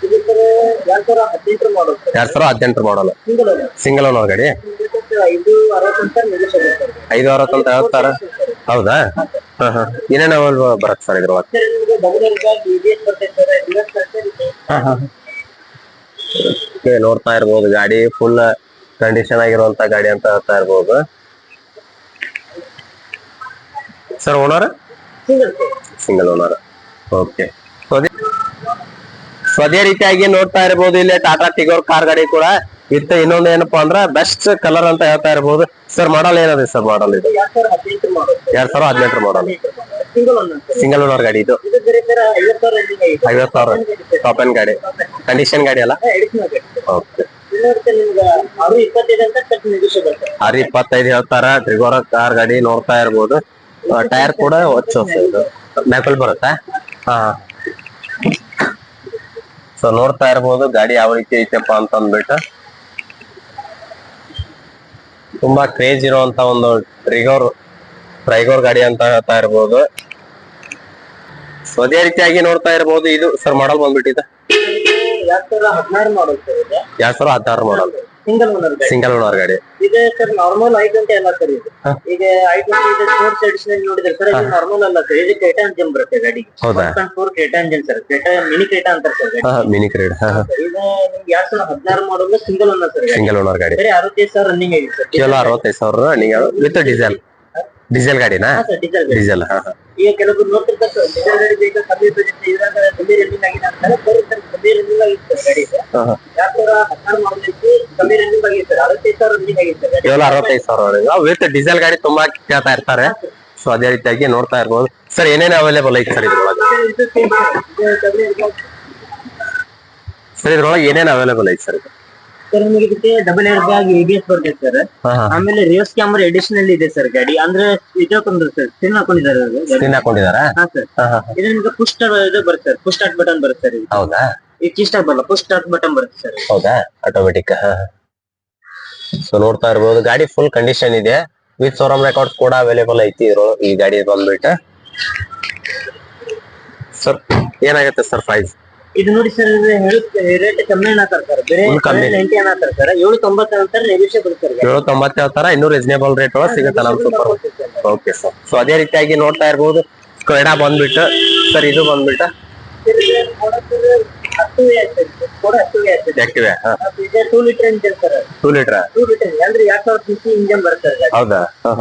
ಇದು sir 2018 model. 2018 model. Single owner. Single owner ಗಾಡಿ. 560 ಅಂತ ನೆಗೋಷಿಯಬಲ್ ಸರ್. 560 ಅಂತ ಹೇಳ್ತಾರ? ಹೌದಾ? ಹಾ ಹಾ. ಏನೇನು ಬರುತ್ತೆ ಸರ್ ಇದ್ರೊಳಗೆ? ಸರ್ ನಿಮಗೆ ಡಬಲ್ ಏರ್ ಬ್ಯಾಗ್, ABS ಬರುತ್ತೆ ಸರ್, ರಿವರ್ಸ್ ಬರುತ್ತೆ. ಹಾ ಹಾ. ನೋಡ್ತಾ ಇರ್ಬೋದು ಗಾಡಿ ಫುಲ್ ಕಂಡೀಷನ್ ಆಗಿರುವಂತ ಗಾಡಿ ಅಂತ ಹೇಳ್ತಾ ಇರ್ಬೋದು. Sir owner? Single sir. Single owner. Okay. So ಅದೇ ರೀತಿಯಾಗಿ ನೋಡ್ತಾ ಇರ್ಬೋದು ಇಲ್ಲಿ ಟಾಟಾ ಟಿಗೋರ್ ಕಾರ್ ಗಾಡಿ ಕೂಡ ಇತ್ತು. ಇನ್ನೊಂದು ಏನಪ್ಪಾ ಅಂದ್ರ ಬೆಸ್ಟ್ ಕಲರ್ ಅಂತ ಹೇಳ್ತಾ ಇರ್ಬೋದು. Sir model ಏನದೆ sir? ಮಾಡಲ್ ಇದು 2018 model. 2018 model. Single owner sir. Single owner ಗಾಡಿ ಇದು. ಇದು ಬೇರೆ ಸರ್ 50,000 ರನ್ನಿಂಗ್ ಆಗಿದೆ. 50,000 ಟಾಪ್ ಎಂಡ್ ಗಾಡಿ, ಕಂಡೀಷನ್ ಗಾಡಿ ಅಲ್ಲ? ಎಡಿಷನಲ್ ಗಾಡಿ. ಓಕೆ. ಇನ್ನೊಂದು ನಿಮ್ಗೆ 625 ಅಂತ ಸರ್ ನೆಗೋಷಿಯಬಲ್ ಸರ್. 625 ಹೇಳ್ತಾರ. ಟಿಗೋರ್ ಕಾರ್ ಗಾಡಿ ನೋಡ್ತಾ ಇರ್ಬೋದು. ಟೈರ್ ಕೂಡ ಹೊಚ್ಚ ಇದು ಮ್ಯಾಪಲ್ ಬರುತ್ತಾ? ಹಾ. ಸೊ ನೋಡ್ತಾ ಇರ್ಬೋದು ಗಾಡಿ ಯಾವ ರೀತಿ ಐತಪ್ಪ ಅಂತ ಅಂದ್ಬಿಟ್ಟು. ತುಂಬಾ ಕ್ರೇಜ್ ಇರುವಂತ ಒಂದು ಟ್ರೈಗೋರ್ ಗಾಡಿ ಅಂತ ಹೇಳ್ತಾ ಇರ್ಬೋದು. ಸೊ ಅದೇ ರೀತಿಯಾಗಿ ನೋಡ್ತಾ ಇರ್ಬೋದು ಇದು ಸರ್ ಮಾಡಲ್ ಬಂದ್ಬಿಟ್ಟಿದೆ 2016 ಮಾಡಲ್ ಸರ್. ಇದು 2016 ಮಾಡಲ್. ಸಿಂಗಲ್ ಓನರ್ ಗಾಡಿ. ಸಿಂಗಲ್ ಓನರ್ ಗಾಡಿ. ಇದು ಸರ್ ನಾರ್ಮಲ್ i20 ಅಲ್ಲ ಸರ್. ಇದು ಈಗ i20 ಇದು ಸ್ಪೋರ್ಟ್ಸ್ ಎಡಿಷನ್ ನೋಡಿದ್ರೆ ಸರ್, ಇದು ನಾರ್ಮಲ್ ಅಲ್ಲ ಸರ್. ಇದು ಕ್ರೇಟಾ ಎಂಜಿನ್ ಬರುತ್ತೆ ಗಾಡಿ. ಹೌದಾ? 1.4 Creta engine sir. Creta mini Creta ಅಂತಾರೆ ಸರ್ ಗಾಡಿ. Mini Creta. ಇದು ನಿಮ್ಗೆ 2016 model single owner sir. Single owner ಗಾಡಿ. ಬೇರೆ 65,000 ರನ್ನಿಂಗ್ ಆಗಿದೆ ಸರ್. ಕೇವಲ 65,000 ರನ್ನಿಂಗ್ ವಿತ್ ಡೀಸೆಲ್. ಡೀಸೆಲ್ ಗಾಡಿನಾ? ಡೀಸೆಲ್. ಡೀಸೆಲ್. ಈಗ ಕೆಲವರು ನೋಡ್ತಿರ್ತಾರೆ ಸರ್, ಡೀಸೆಲ್ ಗಾಡಿ ಬೇಕಾ ಕಮ್ಮಿ ಬಜೆಟ್ ಇದ್ರಾಗ ಕಮ್ಮಿ ರನ್ನಿಂಗ್ ಆಗಿದೆ ಅಂತಾರೆ. ಬರೀ ಸರ್ ಕಮ್ಮಿ ರನ್ನಿಂಗ್ ಆಗಿದೆ ಸರ್ ಗಾಡಿ. 2016 ಮಾಡಲ್ ಐತಿ, ಕಮ್ಮಿ ರನ್ನಿಂಗ್ ಆಗಿದೆ ಸರ್. 65,000 ರನ್ನಿಂಗ್ ಆಗಿದೆ ಸರ್. ಕೇವಲ 65,000 ವಿತ್ ಡೀಸೆಲ್ ಗಾಡಿ ತುಂಬಾ ಕೇಳ್ತಾ ಇರ್ತಾರೆ. ಸೊ ಅದೇ ರೀತಿಯಾಗಿ ನೋಡ್ತಾ ಇರ್ಬೋದು. ಸರ್ ಏನೇನು ಅವೈಲೇಬಲ್ ಐತಿ ಸರ್ ಇದ್ರೊಳಗೆ? ಇದು ಸೇಮ್ ಸರ್. ಇದು ಡಬಲ್ ಏರ್ ಬ್ಯಾಗ್ ಸರ್ ಇದ್ರೊಳಗೆ ಏನೇನು ಅವೈಲೇಬಲ್ ಐತಿ ಸರ್? ಸರ್ ನಿಮಗೆ ಇದಕ್ಕೆ ಡಬಲ್ ಏರ್ ಬ್ಯಾಗ್, ABS ಬರುತ್ತೆ ಸರ್. ಆಮೇಲೆ ರಿವರ್ಸ್ ಕ್ಯಾಮರಾ ಎಡಿಷನಲ್ ಇದೆ ಸರ್ ಗಾಡಿ. ಅಂದ್ರೆ ಇದು ಹಾಕೊಂಡಿದ್ರು ಸರ್, ಸ್ಕ್ರೀನ್ ಹಾಕೊಂಡಿದ್ದಾರೆ ಸ್ಕ್ರೀನ್ ಹಾಕೊಂಡಿದಾರಾ? ಹಾ ಸರ್. ಇದು ನಿಮ್ಗೆ ಪುಷ್ ಇದು ಬರುತ್ತೆ ಸರ್, ಪುಷ್ ಸ್ಟಾರ್ಟ್ ಬಟನ್ ಬರುತ್ತೆ ಸರ್. ಹೌದಾ? ಈ ಕೀ ಸ್ಟಾರ್ಟ್ ಬರಲ್ಲ, ಪುಷ್ ಸ್ಟಾರ್ಟ್ ಬಟನ್ ಬರುತ್ತೆ ಸರ್. ಹೌದಾ, ಆಟೋಮೆಟಿಕ್. ಸೊ ನೋಡ್ತಾ ಇರ್ಬೋದು ಗಾಡಿ ಫುಲ್ ಕಂಡೀಷನ್ ಇದೆ, ವಿತ್ ಶೋರೂಮ್ ರೆಕಾರ್ಡ್ಸ್ ಕೂಡ ಅವೈಲೇಬಲ್ ಐತಿ ಈ ಗಾಡಿ ಬಂದ್ಬಿಟ್ಟು. ಸರ್ ಏನಾಗುತ್ತೆ ಸರ್ ಪ್ರೈಸ್? ಇದು ನೋಡಿ ಸರ್, ರೇಟ್ ಕಮ್ಮಿ ಅನ್ನತ್ತಾರೆ ಸರ್, ಬೇರೆ Full ಕಮ್ಮಿ. 90 ಅನ್ನತ್ತಾರೆ ಸರ್, 790 ಅಂತಾರೆ, ನೆಗೋಷಿಯಬಲ್ ಸರ್. 790 ಹೇಳ್ತಾರ, ಇನ್ನೂ ರೀಸನೇಬಲ್ ರೇಟ್ ಒಳಗೆ ಸಿಗುತ್ತೆ ನಮ್ಮ ಸೂಪರ್. Okay sir. ಸೊ ಅದೇ ರೀತಿಯಾಗಿ ನೋಡ್ತಾ ಇರ್ಬೋದು ಸ್ಕ್ವೇಡಾ ಬಂದ್ಬಿಟ್ಟು. ಸರ್ ಇದು ಬಂದ್ಬಿಟ್ಟು active 2 litre engine sir, 2 litre 2 litre ಅಂದ್ರೆ 2000 cc ಇಂಜಿನ್ ಬರುತ್ತೆ ಸರ್. ಹೌದಾ?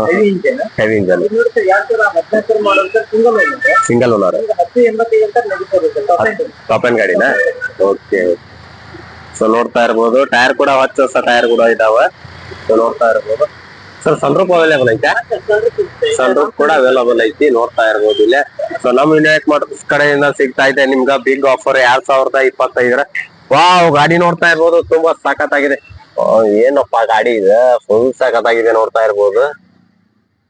Heavy engine. ಹೆವಿ ಇಂಜನ್, ಇದು ನೋಡಿ sir 2014 model sir, single owner. Single owner, 1085 ಅಂತ negotiable sir, top end. Top and ಗಾಡಿನ. ಓಕೆ. ಸೊ ನೋಡ್ತಾ ಇರ್ಬೋದು ಟೈರ್ ಕೂಡ ಹೊಸ ಟೈರ್ ಕೂಡ ಇದಾವೆ. ಸೊ ನೋಡ್ತಾ ಇರ್ಬೋದು ಸರ್ ಸನ್ರೂಫ್ ಅವೈಲೇಬಲ್ ಐತೆ, ಸನ್ರೂಫ್ ಕೂಡ ಅವೈಲೇಬಲ್ ಐತಿ, ನೋಡ್ತಾ ಇರ್ಬೋದು ಇಲ್ಲೇ. ಸೊ ನಮ್ ವಿನಾಯಕ್ ಮೋಟರ್ಸ್ ಕಡೆಯಿಂದ ಸಿಗ್ತಾ ಇದೆ ನಿಮ್ಗ ಬಿಗ್ ಆಫರ್ 2025. ವಾವ್, ಗಾಡಿ ನೋಡ್ತಾ ಇರ್ಬೋದು ತುಂಬಾ ಸಖತ್ತಾಗಿದೆ. ಏನಪ್ಪಾ ಗಾಡಿ ಇದೆ, ಫುಲ್ ಸಖತ್ತಾಗಿದೆ ನೋಡ್ತಾ ಇರ್ಬೋದು.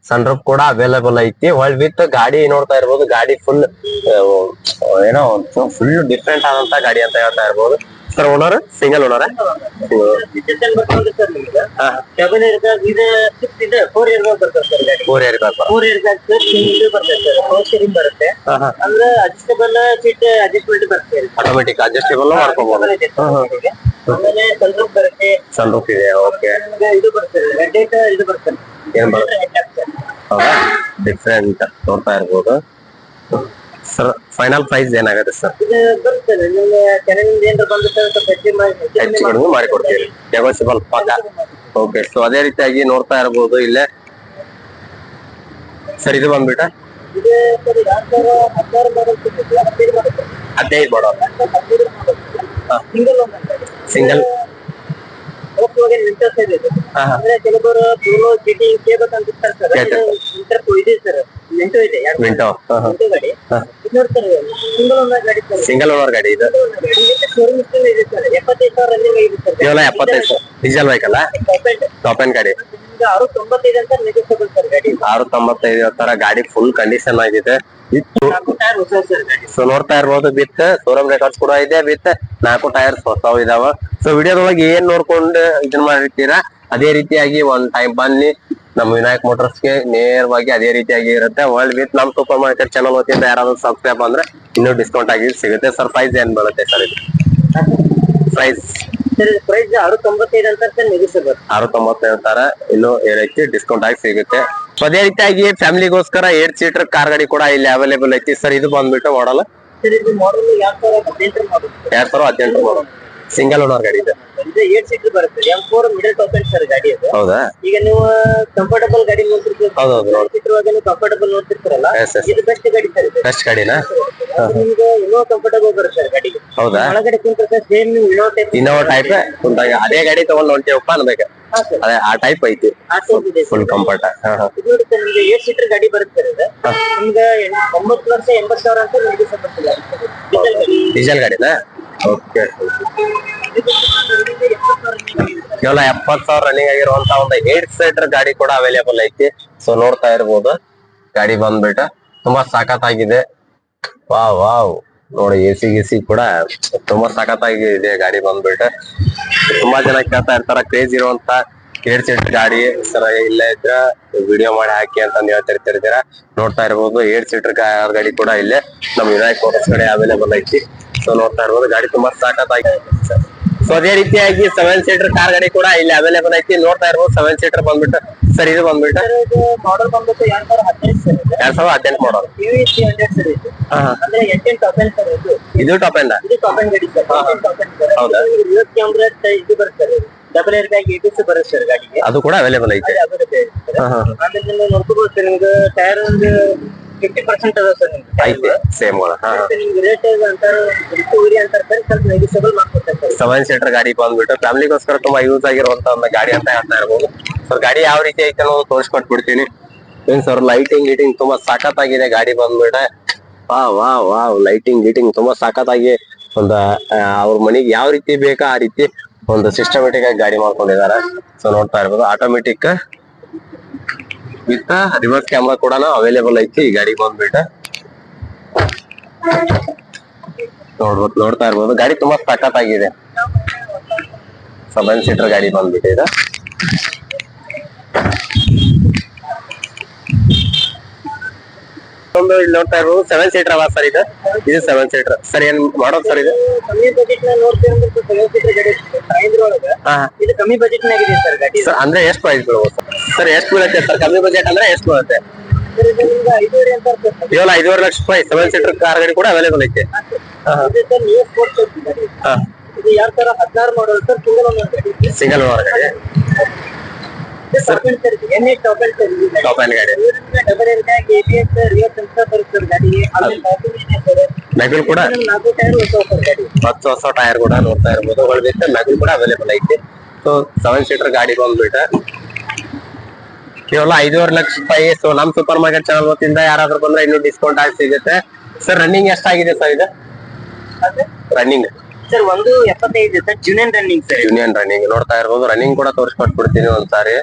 ಸನ್ರೂಫ್ ಕೂಡ ಅವೈಲೇಬಲ್ ಐತಿ ವರ್ಲ್ಡ್ ವಿತ್ ಗಾಡಿ ನೋಡ್ತಾ ಇರ್ಬೋದು. ಗಾಡಿ ಫುಲ್ ಏನೋ ಫುಲ್ ಡಿಫ್ರೆಂಟ್ ಆದಂತ ಗಾಡಿ ಅಂತ ಹೇಳ್ತಾ ಇರ್ಬೋದು. Sir owner single owner? December ಬರ್ತದೆ ಸರ್ ನಿಮ್ಗೆ. 7 ಇಯರ್ ಬ್ಯಾಗ್ ಇದು 6 ಇದೆ, 4 ಇಯರ್ ಬ್ಯಾಗ್ ಬರ್ತದೆ ಸರ್ ಗಾಡಿ. 4 year back 4 air bag sir, ಇದು ಬರ್ತದೆ ಸರ್, ಪವರ್ ಸ್ಟೀರಿಂಗ್ ಬರುತ್ತೆ. ಅಂದ್ರೆ ಅಡ್ಜಸ್ಟಬಲ್ ಸೀಟ್ ಅಡ್ಜಸ್ಟ್ಮೆಂಟ್ ಬರುತ್ತೆ, ಆಟೋಮೆಟಿಕ್ ಅಡ್ಜಸ್ಟೇಬಲ್ ಮಾಡ್ಕೋಬಹುದು. ಆಮೇಲೆ ಸನ್ರೂಫ್ ಬರುತ್ತೆ. ಸನ್ರೂಫ್ ಇದೆ. ಓಕೆ. ನಿಮ್ಗೆ ಇದು ಬರ್ತದೆ ರೆಡ್ ಲೈಟ್, ಇದು ಬರ್ತದೆ ಏನ್ ಬರುತ್ತೆ? ಹೌದಾ, ಡಿಫ್ರೆಂಟ್ ನೋಡ್ತಾ ಇರ್ಬೋದು. ಸರ್ ಫೈನಲ್ ಪ್ರೈಸ್ ಏನಾಗುತ್ತೆ ಸರ್? ಇದು ಬರುತ್ತೆ ನಿಮ್ಗೆ ಕೆನನಿಂದ ಏನಾದ್ರು ಬಂದು ಸ್ವಲ್ಪ ಹೆಚ್ಚು ಕಡಿಮೆ ಮಾಡಿಕೊಡ್ತೀವಿ, ನೆಗೋಸಿಬಲ್ ಪಕ್ಕ. ಓಕೆ. ಸೊ ಅದೇ ರೀತಿಯಾಗಿ ನೋಡ್ತಾ ಇರ್ಬೋದು ಇಲ್ಲೇ. ಸರ್ ಇದು ಬಂದ್ಬಿಟ್ಟ ಇದು ಸರ್ 2016 ಮಾಡಲ್ ಸಿಗುತ್ತೆ, 15 ಬರುತ್ತೆ. 15 ಮಾಡೋದು. Single owner single. ಹೋಗುವಾಗ ವಿಂಟರ್ಸ್ ಇದೆ. ಅಂದ್ರೆ ಕೆಲವರು ಪೋಲೋ ಜಿಟಿ ಕೇಬಲ್ ಅಂತ ಇರ್ತಾರೆ ಸರ್, ವಿಂಟರ್ ಇದೆ ಸರ್, ವಿಂಟೋ ಇದೆ, ವಿಂಟೋ ವಿಂಟೋ ಗಾಡಿ. ಇದು ನೋಡ್ತಾರೆ ಸಿಂಗಲ್ ಓನರ್ ಗಾಡಿ ಸರ್, ಸಿಂಗಲ್ ಓನರ್ ಗಾಡಿ ಇದು. ಶೋರೂಮ್ ಇಷ್ಟೇ ಇದೆ ಸರ್, 75,000 ರನ್ನಿಂಗ್ ಆಗಿದೆ ಸರ್. ಕೇವಲ 75 ಡೀಸೆಲ್ ಬೈಕ್ ಅಲ್ಲ, ಟಾಪ್ ಅಂಡ್ ಗಾಡಿ. ನಿಮ್ಗೆ 695 ಅಂತ ನೆಗೋಷಿಯಬಲ್ ಸರ್ ಗಾಡಿ. 695 ತರ ಗಾಡಿ ಫುಲ್ ಕಂಡೀಷನ್ ಆಗಿದೆ. 4 ಟೈರ್ ಹೊಸ ಸರ್ ಗಾಡಿ. ಸೊ ನೋಡ್ತಾ ಇರ್ಬೋದು ವಿತ್ ಶೋರೂಮ್ ರೆಕಾರ್ಡ್ಸ್ ಕೂಡ ಇದೆ, ವಿತ್ 4 ಟೈರ್ಸ್ ಹೊಸವು ಇದಾವ. ಸೊ ವಿಡಿಯೋದೊಳಗೆ ಏನ್ ನೋಡ್ಕೊಂಡು ಇದನ್ನ ಮಾಡಿರ್ತೀರಾ ಅದೇ ರೀತಿಯಾಗಿ ಒಂದ್ ಟೈಮ್ ಬನ್ನಿ ನಮ್ಮ ವಿನಾಯಕ್ ಮೋಟರ್ಸ್ಗೆ, ನೇರವಾಗಿ ಅದೇ ರೀತಿಯಾಗಿ ಇರುತ್ತೆ. ವರ್ಲ್ಡ್ ವಿತ್ ನಮ್ ಸೂಪರ್ ಮಾರ್ಕೆಟ್ ಚಾನಲ್ ವತಿಯಿಂದ ಯಾರಾದ್ರೂ ಸಬ್ಸ್ಕ್ರೈಬ್ ಅಂದ್ರೆ ಇನ್ನೂ ಡಿಸ್ಕೌಂಟ್ ಆಗಿ ಸಿಗುತ್ತೆ. ಸರ್ ಪ್ರೈಸ್ ಏನ್ ಬೀಳುತ್ತೆ ಸರ್ ಇದು? ಪ್ರೈಸ್ ಸರ್ ಪ್ರೈಸ್ 695 ಅಂತ ಸರ್, ನೆಗೋಷಿಯಬಲ್ 695 ತರ ಇನ್ನೂ ಏನೈತಿ ಡಿಸ್ಕೌಂಟ್ ಆಗಿ ಸಿಗುತ್ತೆ. ಸೊ ಅದೇ ರೀತಿಯಾಗಿ ಫ್ಯಾಮಿಲಿಗೋಸ್ಕರ 8 ಸೀಟರ್ ಕಾರ್ ಗಾಡಿ ಕೂಡ ಇಲ್ಲಿ ಅವೈಲೇಬಲ್ ಐತಿ. ಸರ್ ಇದು ಬಂದ್ಬಿಟ್ಟು ಮಾಡಲ್ ಸರ್, ಇದು ಮಾಡಲ್ 2018 ಮಾಡಲ್, 2018 ಮಾಡಲ್, ಸಿಂಗಲ್ ಓನರ್ ಗಾಡಿ ಇದೆ. ಇದು 8 ಸೀಟರ್ ಬರುತ್ತೆ, M4 middle top end sir ಗಾಡಿ ಅದು. ಹೌದಾ? ಈಗ ನೀವು ಕಂಫರ್ಟಬಲ್ ಗಾಡಿ ನೋಡ್ತಿರ್ತೀರಿ, ಹೌದೌದು ನೋಡಿ. ಸೀಟರ್ ಒಳಗೆ ನೀವು ಕಂಫರ್ಟಬಲ್ ನೋಡ್ತಿರ್ತೀರಲ್ಲ, Yes, yes. ಇದು ಬೆಸ್ಟ್ ಗಾಡಿ ಸರ್ ಇದು. ಬೆಸ್ಟ್ ಗಾಡಿನಾ? ನಿಮ್ಗೆ ಇನ್ನೂ ಕಂಫರ್ಟಬಲ್ ಬರುತ್ತೆ ಸರ್ ಗಾಡಿ. ಹೌದಾ? ಒಳಗಡೆ ಕುಂತ್ರೆ ಸೇಮ್ ನೀವು ಇನ್ನೋವಾ ಟೈಪ್ ಅದೇ ಗಾಡಿ ತಗೊಂಡ್ ಹೊಂಟೇವಪ್ಪ ಅನ್ಬೇಕು, ಅದೇ ಆ ಟೈಪ್ ಐತಿ, ಫುಲ್ ಕಂಫರ್ಟ್. ಇದು ನೋಡಿ ಸರ್, ನಿಮ್ಗೆ 8 ಸೀಟರ್ ಗಾಡಿ ಬರುತ್ತೆ ಸರ್ ಇದು. ನಿಮ್ಗೆ 9,80,000 ಅಂತ ನೆಗೋಷಿಯಬಲ್ ಡೀಸೆಲ್ ಗಾಡಿನಾ? ಓಕೆ. ಕೇವಲ 70,000 ರನ್ನಿಂಗ್ ಆಗಿರುವಂತ ಒಂದು 8 ಸೀಟರ್ ಗಾಡಿ ಕೂಡ ಅವೈಲೇಬಲ್ ಐತಿ. ಸೊ ನೋಡ್ತಾ ಇರ್ಬೋದು ಗಾಡಿ ಬಂದ್ಬಿಟ್ಟು ತುಂಬಾ ಸಖತ್ತಾಗಿದೆ. ವಾವ್ ವಾವ್ ನೋಡಿ, ಎಸಿ ಗಿಸಿ ಕೂಡ ತುಂಬಾ ಸಖತ್ತಾಗಿದೆ ಗಾಡಿ ಬಂದ್ಬಿಟ್ಟು. ತುಂಬಾ ಜನ ಕೇಳ್ತಾ ಇರ್ತಾರ ಕ್ರೇಜ್ ಇರುವಂತ 8 ಸೀಟರ್ ಗಾಡಿ ಸರ್ ಇಲ್ಲ ಇದ್ರ ವಿಡಿಯೋ ಮಾಡಿ ಹಾಕಿ ಅಂತ ಹೇಳ್ತಿರ್ತೀರ. ನೋಡ್ತಾ ಇರ್ಬೋದು 8 ಸೀಟರ್ ಗಾಡಿ ಕೂಡ ಇಲ್ಲೇ ನಮ್ ವಿನಾಯಕ್ ಮೋಟರ್ಸ್ ಕಡೆ ಅವೈಲೇಬಲ್ ಐತಿ. ಸೊ ನೋಡ್ತಾ ಇರ್ಬೋದು ಗಾಡಿ ತುಂಬಾ ಸಖತ್ತಾಗಿದೆ. ಸೊ ಅದೇ ರೀತಿಯಾಗಿ 7 ಸೀಟರ್ ಕಾರ್ ಗಾಡಿ ಕೂಡ ಇಲ್ಲಿ ಅವೈಲೇಬಲ್ ಐತಿ. ನೋಡ್ತಾ ಇರ್ಬೋದು 7 ಸೀಟರ್ ಬಂದ್ಬಿಟ್ಟು. ಸರ್ ಇದು ಬಂದ್ಬಿಟ್ಟು ಮಾಡಲ್ ಬಂದ್ಬಿಟ್ಟು 2018 ಮಾಡಲ್, PVC 100 ಸರ್ ಇದು. ಅಂದ್ರೆ 18 ಟಾಪ್ ಎಂಡ್ ಸರ್ ಇದು. ಇದು ಟಾಪ್ ಎಂಡ್? ಇದು ಟಾಪ್ ಎಂಡ್ ಗಾಡಿ ಸರ್, ಟಾಪ್ ಎಂಡ್ ಸರ್. ಹೌದಾ? ರಿವರ್ಸ್ ಕ್ಯಾಮೆರಾ ಇದು ಬರುತ್ತೆ, ಡಬಲ್ ಏರ್ ಬ್ಯಾಗ್ ABS ಬರುತ್ತೆ ಸರ್ ಗಾಡಿಗೆ, ಅದು ಕೂಡ ಅವೈಲೇಬಲ್ ಐತಿ. ಆಮೇಲೆ ನೀವು ನೋಡ್ಕೋಬಹುದು ಸರ್, ನಿಮ್ಗೆ ಟೈರ್ ಒಂದು 50% ಅದ ಸರ್ ನಿಮ್ಗೆ ಐತಿ ಸೇಮ್. ನಿಮ್ಗೆ ರೇಟ್ ಅಂತಾರೆ ರಿಕವರಿ ಅಂತಾರೆ ಸರ್, ಸ್ವಲ್ಪ ನೆಗೋಷಿಯಬಲ್ ಮಾಡ್ಕೊಡ್ತಾರೆ ಸರ್. 7 ಸೀಟರ್ ಗಾಡಿ ಬಂದ್ಬಿಟ್ಟು ಫ್ಯಾಮಿಲಿಗೋಸ್ಕರ ತುಂಬಾ ಯೂಸ್ ಆಗಿರುವಂತ ಒಂದು ಗಾಡಿ ಅಂತ ಹೇಳ್ತಾ ಇರ್ಬೋದು. ಸರ್ ಗಾಡಿ ಯಾವ ರೀತಿ ಐತೆ ಅನ್ನೋದು ತೋರಿಸ್ಕೊಟ್ಬಿಡ್ತೀನಿ. ಏನ್ ಸರ್ ಲೈಟಿಂಗ್ ಗೀಟಿಂಗ್ ತುಂಬಾ ಸಖತ್ತಾಗಿದೆ ಗಾಡಿ ಬಂದ್ಬಿಟ್ಟೆ. ವಾವ್ ಲೈಟಿಂಗ್ ಗೀಟಿಂಗ್ ತುಂಬಾ ಸಖತ್ತಾಗಿ ಒಂದು ಅವ್ರ ಮನೆಗೆ ಯಾವ ರೀತಿ ಬೇಕಾ ಆ ರೀತಿ ಒಂದು ಸಿಸ್ಟಮೆಟಿಕ್ ಆಗಿ ಗಾಡಿ ಮಾಡ್ಕೊಂಡಿದ್ದಾರೆ. ಸೊ ನೋಡ್ತಾ ಇರ್ಬೋದು ಆಟೋಮೆಟಿಕ್ ವಿತ್ ರಿವರ್ಸ್ ಕ್ಯಾಮ್ರಾ ಕೂಡ ಅವೈಲೇಬಲ್ ಐತಿ ಈ ಗಾಡಿ ಬಂದ್ಬಿಟ್ಟು. ನೋಡ್ತಾ ಇರ್ಬೋದು ಗಾಡಿ ತುಂಬಾ ಸಖತ್ತಾಗಿದೆ. 7 ಸೀಟರ್ ಗಾಡಿ ಬಂದ್ಬಿಟ್ಟು ಇದು. ಇಲ್ಲಿ ನೋಡ್ತಾ ಇರ್ಬೋದು 7 ಸೀಟರ್ ಅಲ್ಲ ಸರ್ ಇದು 7 ಸೀಟರ್. ಸರ್ ಏನ್ ಮಾಡೋದು ಸರ್ ಇದು? ಕಮ್ಮಿ ಬಜೆಟ್ ನ ನೋಡ್ತೀವಿ ಇದು ಕಮ್ಮಿ ಬಜೆಟ್ ನಾಗಿದೆ ಸರ್ ಗಾಡಿ. ಸರ್ ಅಂದ್ರೆ ಎಷ್ಟು ಪ್ರೈಸ್ ಬೀಳುತ್ತೆ ಸರ್? ಎಷ್ಟು ಬೀಳುತ್ತೆ ಸರ್ ಕಮ್ಮಿ ಬಜೆಟ್ ಅಂದ್ರೆ ಎಷ್ಟು ಬೀಳುತ್ತೆ? ಕೇವಲ 5.5 ಲಕ್ಷ ರೂಪಾಯಿ 7 ಸೀಟರ್ ಕಾರ್ ಗಾಡಿ ಕೂಡ ಅವೈಲೇಬಲ್ ಐತೆ. ಇದು 2016 ಮಾಡಲ್ ಸರ್, ಸಿಂಗಲ್ ಓನರ್ ಗಾಡಿ. ಟಾಪ್ ಎಂಡ್ ಗಾಡಿ. ಮೆಗಲ್ ಕೂಡ 10 ಹೊಸ ಟೈರ್ ಕೂಡ ನೋಡ್ತಾ ಇರ್ಬೋದು. ಮೆಗಲ್ ಕೂಡ ಅವೈಲೇಬಲ್ ಐತಿ. ಸೊ 7 ಸೀಟರ್ ಗಾಡಿ ಬಂದ್ಬಿಟ್ಟು ಕೇವಲ 5.5 ಲಕ್ಷ ರೂಪಾಯಿ. ಸೊ ನಮ್ ಸೂಪರ್ ಮಾರ್ಕೆಟ್ ಚಾನಲ್ ವತಿಯಿಂದ ಯಾರಾದ್ರೂ ಬಂದ್ರೆ ಇನ್ನೂ ಡಿಸ್ಕೌಂಟ್ ಆಗಿ ಸಿಗುತ್ತೆ. ಸರ್ ರನ್ನಿಂಗ್ ಎಷ್ಟಾಗಿದೆ ಸರ್ ಇದು? ರನ್ನಿಂಗ್ ಸರ್ 1.75 ಸರ್, ಜೂನಿಯನ್ ರನ್ನಿಂಗ್ ಸರ್. ಯೂನಿಯನ್ ರನ್ನಿಂಗ್ ನೋಡ್ತಾ ಇರ್ಬೋದು. ರನ್ನಿಂಗ್ ಕೂಡ ತೋರಿಸ್ಕೊಟ್ಬಿಡ್ತೀನಿ ಒಂದ್ಸಾರಿ.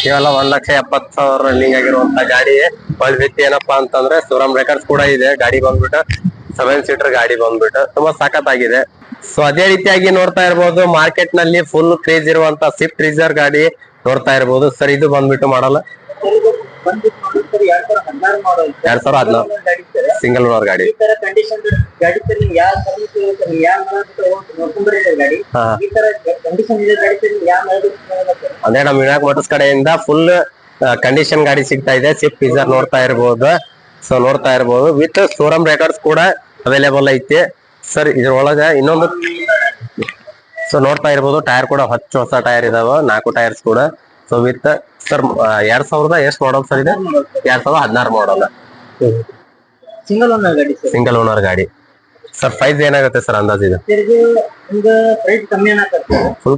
ಕೇವಲ 1,70,000 ರನ್ನಿಂಗ್ ಆಗಿರುವಂತ ಗಾಡಿ. ಒಳ್ಳೆ ವ್ಯಕ್ತಿ ಏನಪ್ಪಾ ಅಂತಂದ್ರೆ ಸೂರಮ್ ರೆಕಾರ್ಡ್ಸ್ ಕೂಡ ಇದೆ. ಗಾಡಿ ಬಂದ್ಬಿಟ್ಟು 7 ಸೀಟರ್ ಗಾಡಿ ಬಂದ್ಬಿಟ್ಟು ತುಂಬಾ ಸಖತ್ತಾಗಿದೆ. ಸೊ ಅದೇ ರೀತಿಯಾಗಿ ನೋಡ್ತಾ ಇರ್ಬೋದು ಮಾರ್ಕೆಟ್ ನಲ್ಲಿ ಫುಲ್ ಕ್ರೇಜ್ ಇರುವಂತ ಸ್ವಿಫ್ಟ್ ಡಿಸೈರ್ ಗಾಡಿ ನೋಡ್ತಾ ಇರ್ಬೋದು. ಸರ್ ಇದು ಬಂದ್ಬಿಟ್ಟು ಮಾಡಲ್ಲ 2016 ಸಿಂಗಲ್ ಓನರ್ ಗಾಡಿ. ಅದೇ ನಮ್ ವಿನಾಯಕ್ ಮೋಟರ್ಸ್ ಕಡೆಯಿಂದ ಫುಲ್ ಕಂಡೀಷನ್ ಗಾಡಿ ಸಿಗ್ತಾ ಇದೆ. ಸ್ವಿಫ್ಟ್ ಡಿಸೈರ್ ನೋಡ್ತಾ ಇರ್ಬೋದು. ಸೊ ನೋಡ್ತಾ ಇರ್ಬೋದು ವಿತ್ ಶೋರೂಮ್ ರೆಕಾರ್ಡ್ಸ್ ಕೂಡ ಅವೈಲೇಬಲ್ ಐತಿ ಸರ್ ಇದ್ರೊಳಗ. ಇನ್ನೊಂದು ಸೊ ನೋಡ್ತಾ ಇರ್ಬೋದು ಟೈರ್ ಕೂಡ ಹೊಸ ಟೈರ್ ಇದಾವ, 4 ಟೈರ್ಸ್ ಕೂಡ. ಸೊ ವಿತ್ ಸರ್ 2000 ಎಷ್ಟು ಮಾಡಲ್ ಸರ್ ಇದೆ? 2016 ಮಾಡಲ್ ಸಿಂಗಲ್ ಓನರ್ ಗಾಡಿ. ಸಿಂಗಲ್ ಓನರ್ ಗಾಡಿ. ಸರ್ ಪ್ರೈಸ್ ಏನಾಗುತ್ತೆ ಸರ್ ಅಂದಾಜು ಇದು? ಪ್ರೈಸ್ ಕಮ್ಮಿ ಫುಲ್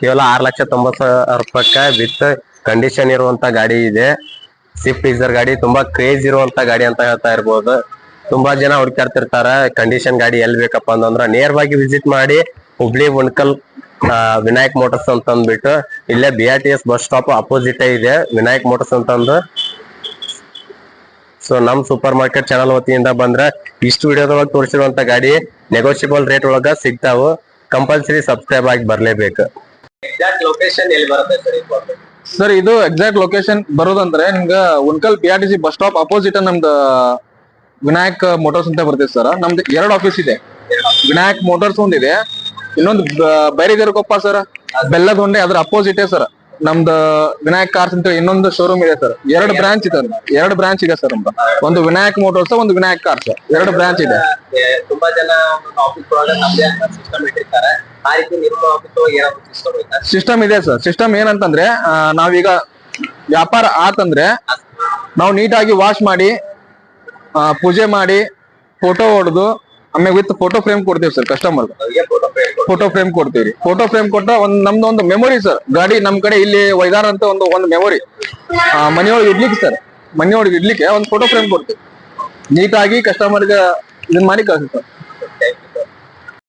ಕೇವಲ 6,90,000 ರೂಪಾಯಿ ವಿತ್ ಕಂಡೀಷನ್ ಇರುವಂತ ಗಾಡಿ ಇದೆ. ಸ್ವಿಫ್ಟ್ ಡಿಸೈರ್ ಗಾಡಿ ತುಂಬಾ ಕ್ರೇಜ್ ಇರುವಂತ ಗಾಡಿ ಅಂತ ಹೇಳ್ತಾ ಇರ್ಬೋದು. ತುಂಬಾ ಜನ ಹುಡುಕಾಡ್ತಿರ್ತಾರ ಕಂಡೀಷನ್ ಗಾಡಿ ಎಲ್ಲಿ ಬೇಕಪ್ಪ ಅಂತಂದ್ರ ನೇರವಾಗಿ ವಿಸಿಟ್ ಮಾಡಿ ಹುಬ್ಳಿ ಉಣ್ಕಲ್ ವಿನಾಯಕ್ ಮೋಟರ್ಸ್ ಅಂತ ಅಂದ್ಬಿಟ್ಟು ಇಲ್ಲೇ BRTS ಬಸ್ ಸ್ಟಾಪ್ ಅಪೋಸಿಟ್ ಇದೆ ವಿನಾಯಕ್ ಮೋಟರ್ಸ್ ಅಂತಂದು. ಸೊ ನಮ್ ಸೂಪರ್ ಮಾರ್ಕೆಟ್ ಚಾನಲ್ ವತಿಯಿಂದ ಬಂದ್ರೆ ಇಷ್ಟು ವಿಡಿಯೋದೊಳಗೆ ತೋರಿಸಿರುವಂತ ಗಾಡಿ ನೆಗೋಷಿಯಬಲ್ ರೇಟ್ ಒಳಗ ಸಿಗ್ತಾವು. ಕಂಪಲ್ಸರಿ ಸಬ್ಸ್ಕ್ರೈಬ್ ಆಗಿ ಬರ್ಲೇಬೇಕು. ಎಕ್ಸಾಕ್ಟ್ ಲೊಕೇಶನ್ ಎಲ್ಲಿ ಬರುತ್ತೆ ಸರ್? ಸರ್ ಇದು ಎಕ್ಸಾಕ್ಟ್ ಲೊಕೇಶನ್ ಬರೋದಂದ್ರೆ ನಿಮ್ಗ Unkal BRTC bus stop opposite ನಮ್ದು ವಿನಾಯಕ್ ಮೋಟರ್ಸ್ ಅಂತ ಬರ್ತೈತೆ ಸರ್. ನಮ್ದು 2 ಆಫೀಸ್ ಇದೆ. ವಿನಾಯಕ್ ಮೋಟರ್ಸ್ ಒಂದಿದೆ, ಇನ್ನೊಂದು ಬೈರಿಗೆರೆಕೊಪ್ಪ ಸರ್ ಬೆಲ್ಲದ ಹೊಂಡೆ ಅದ್ರ ಅಪೋಸಿಟ್ ಸರ್ ನಮ್ದು ವಿನಾಯಕ್ ಕಾರ್ಸ್ ಅಂತ ಇನ್ನೊಂದು ಶೋರೂಮ್ ಇದೆ ಸರ್. 2 ಬ್ರಾಂಚ್ ಇದೆ. 2 ಬ್ರಾಂಚ್ ಇದೆ ಸರ್ ನಮ್ದು. ಒಂದು ವಿನಾಯಕ್ ಮೋಟರ್ಸ್, ಒಂದು ವಿನಾಯಕ್ ಕಾರ್ಸ್, 2 ಬ್ರಾಂಚ್ ಇದೆ. ತುಂಬಾ ಜನ ಆಫೀಸ್ ಒಳಗೆ ಸಿಸ್ಟಮ್ ಇಟ್ಟಿರ್ತಾರೆ. ಆ ರೀತಿ ನಿಮ್ಮ ಆಫೀಸ್ ಒಳಗೆ ಏನಾದ್ರು ಸಿಸ್ಟಮ್ ಐತಾ? ಸಿಸ್ಟಮ್ ಇದೆ ಸರ್. ಸಿಸ್ಟಮ್ ಏನಂತಂದ್ರೆ ನಾವೀಗ ವ್ಯಾಪಾರ ಆತಂದ್ರೆ ನಾವು ನೀಟಾಗಿ ವಾಶ್ ಮಾಡಿ ಪೂಜೆ ಮಾಡಿ ಫೋಟೋ ಹೊಡೆದು ಆಮೇಲೆ ವಿತ್ ಫೋಟೋ ಫ್ರೇಮ್ ಕೊಡ್ತೀವಿ ಸರ್ ಕಸ್ಟಮರ್. ಫೋಟೋ ಫ್ರೇಮ್ ಕೊಡ್ತೀವಿ. ಫೋಟೋ ಫ್ರೇಮ್ ಕೊಟ್ಟ ನಮ್ದು ಒಂದು ಮೆಮೊರಿ ಸರ್. ಗಾಡಿ ನಮ್ ಕಡೆ ಇಲ್ಲಿ ಒಯ್ದಾರ ಅಂತ ಒಂದು ಮೆಮೊರಿ ಮನೆಯೊಳಗೆ ಇಡ್ಲಿಕ್ಕೆ ಸರ್. ಮನೆಯೊಳಗೆ ಇಡ್ಲಿಕ್ಕೆ ಒಂದು ಫೋಟೋ ಫ್ರೇಮ್ ಕೊಡ್ತೀವಿ. ನೀಟಾಗಿ ಕಸ್ಟಮರ್ಗೆ ಇದನ್ನ ಮಾಡಿ ಕಳ್ಸಿ ಸರ್.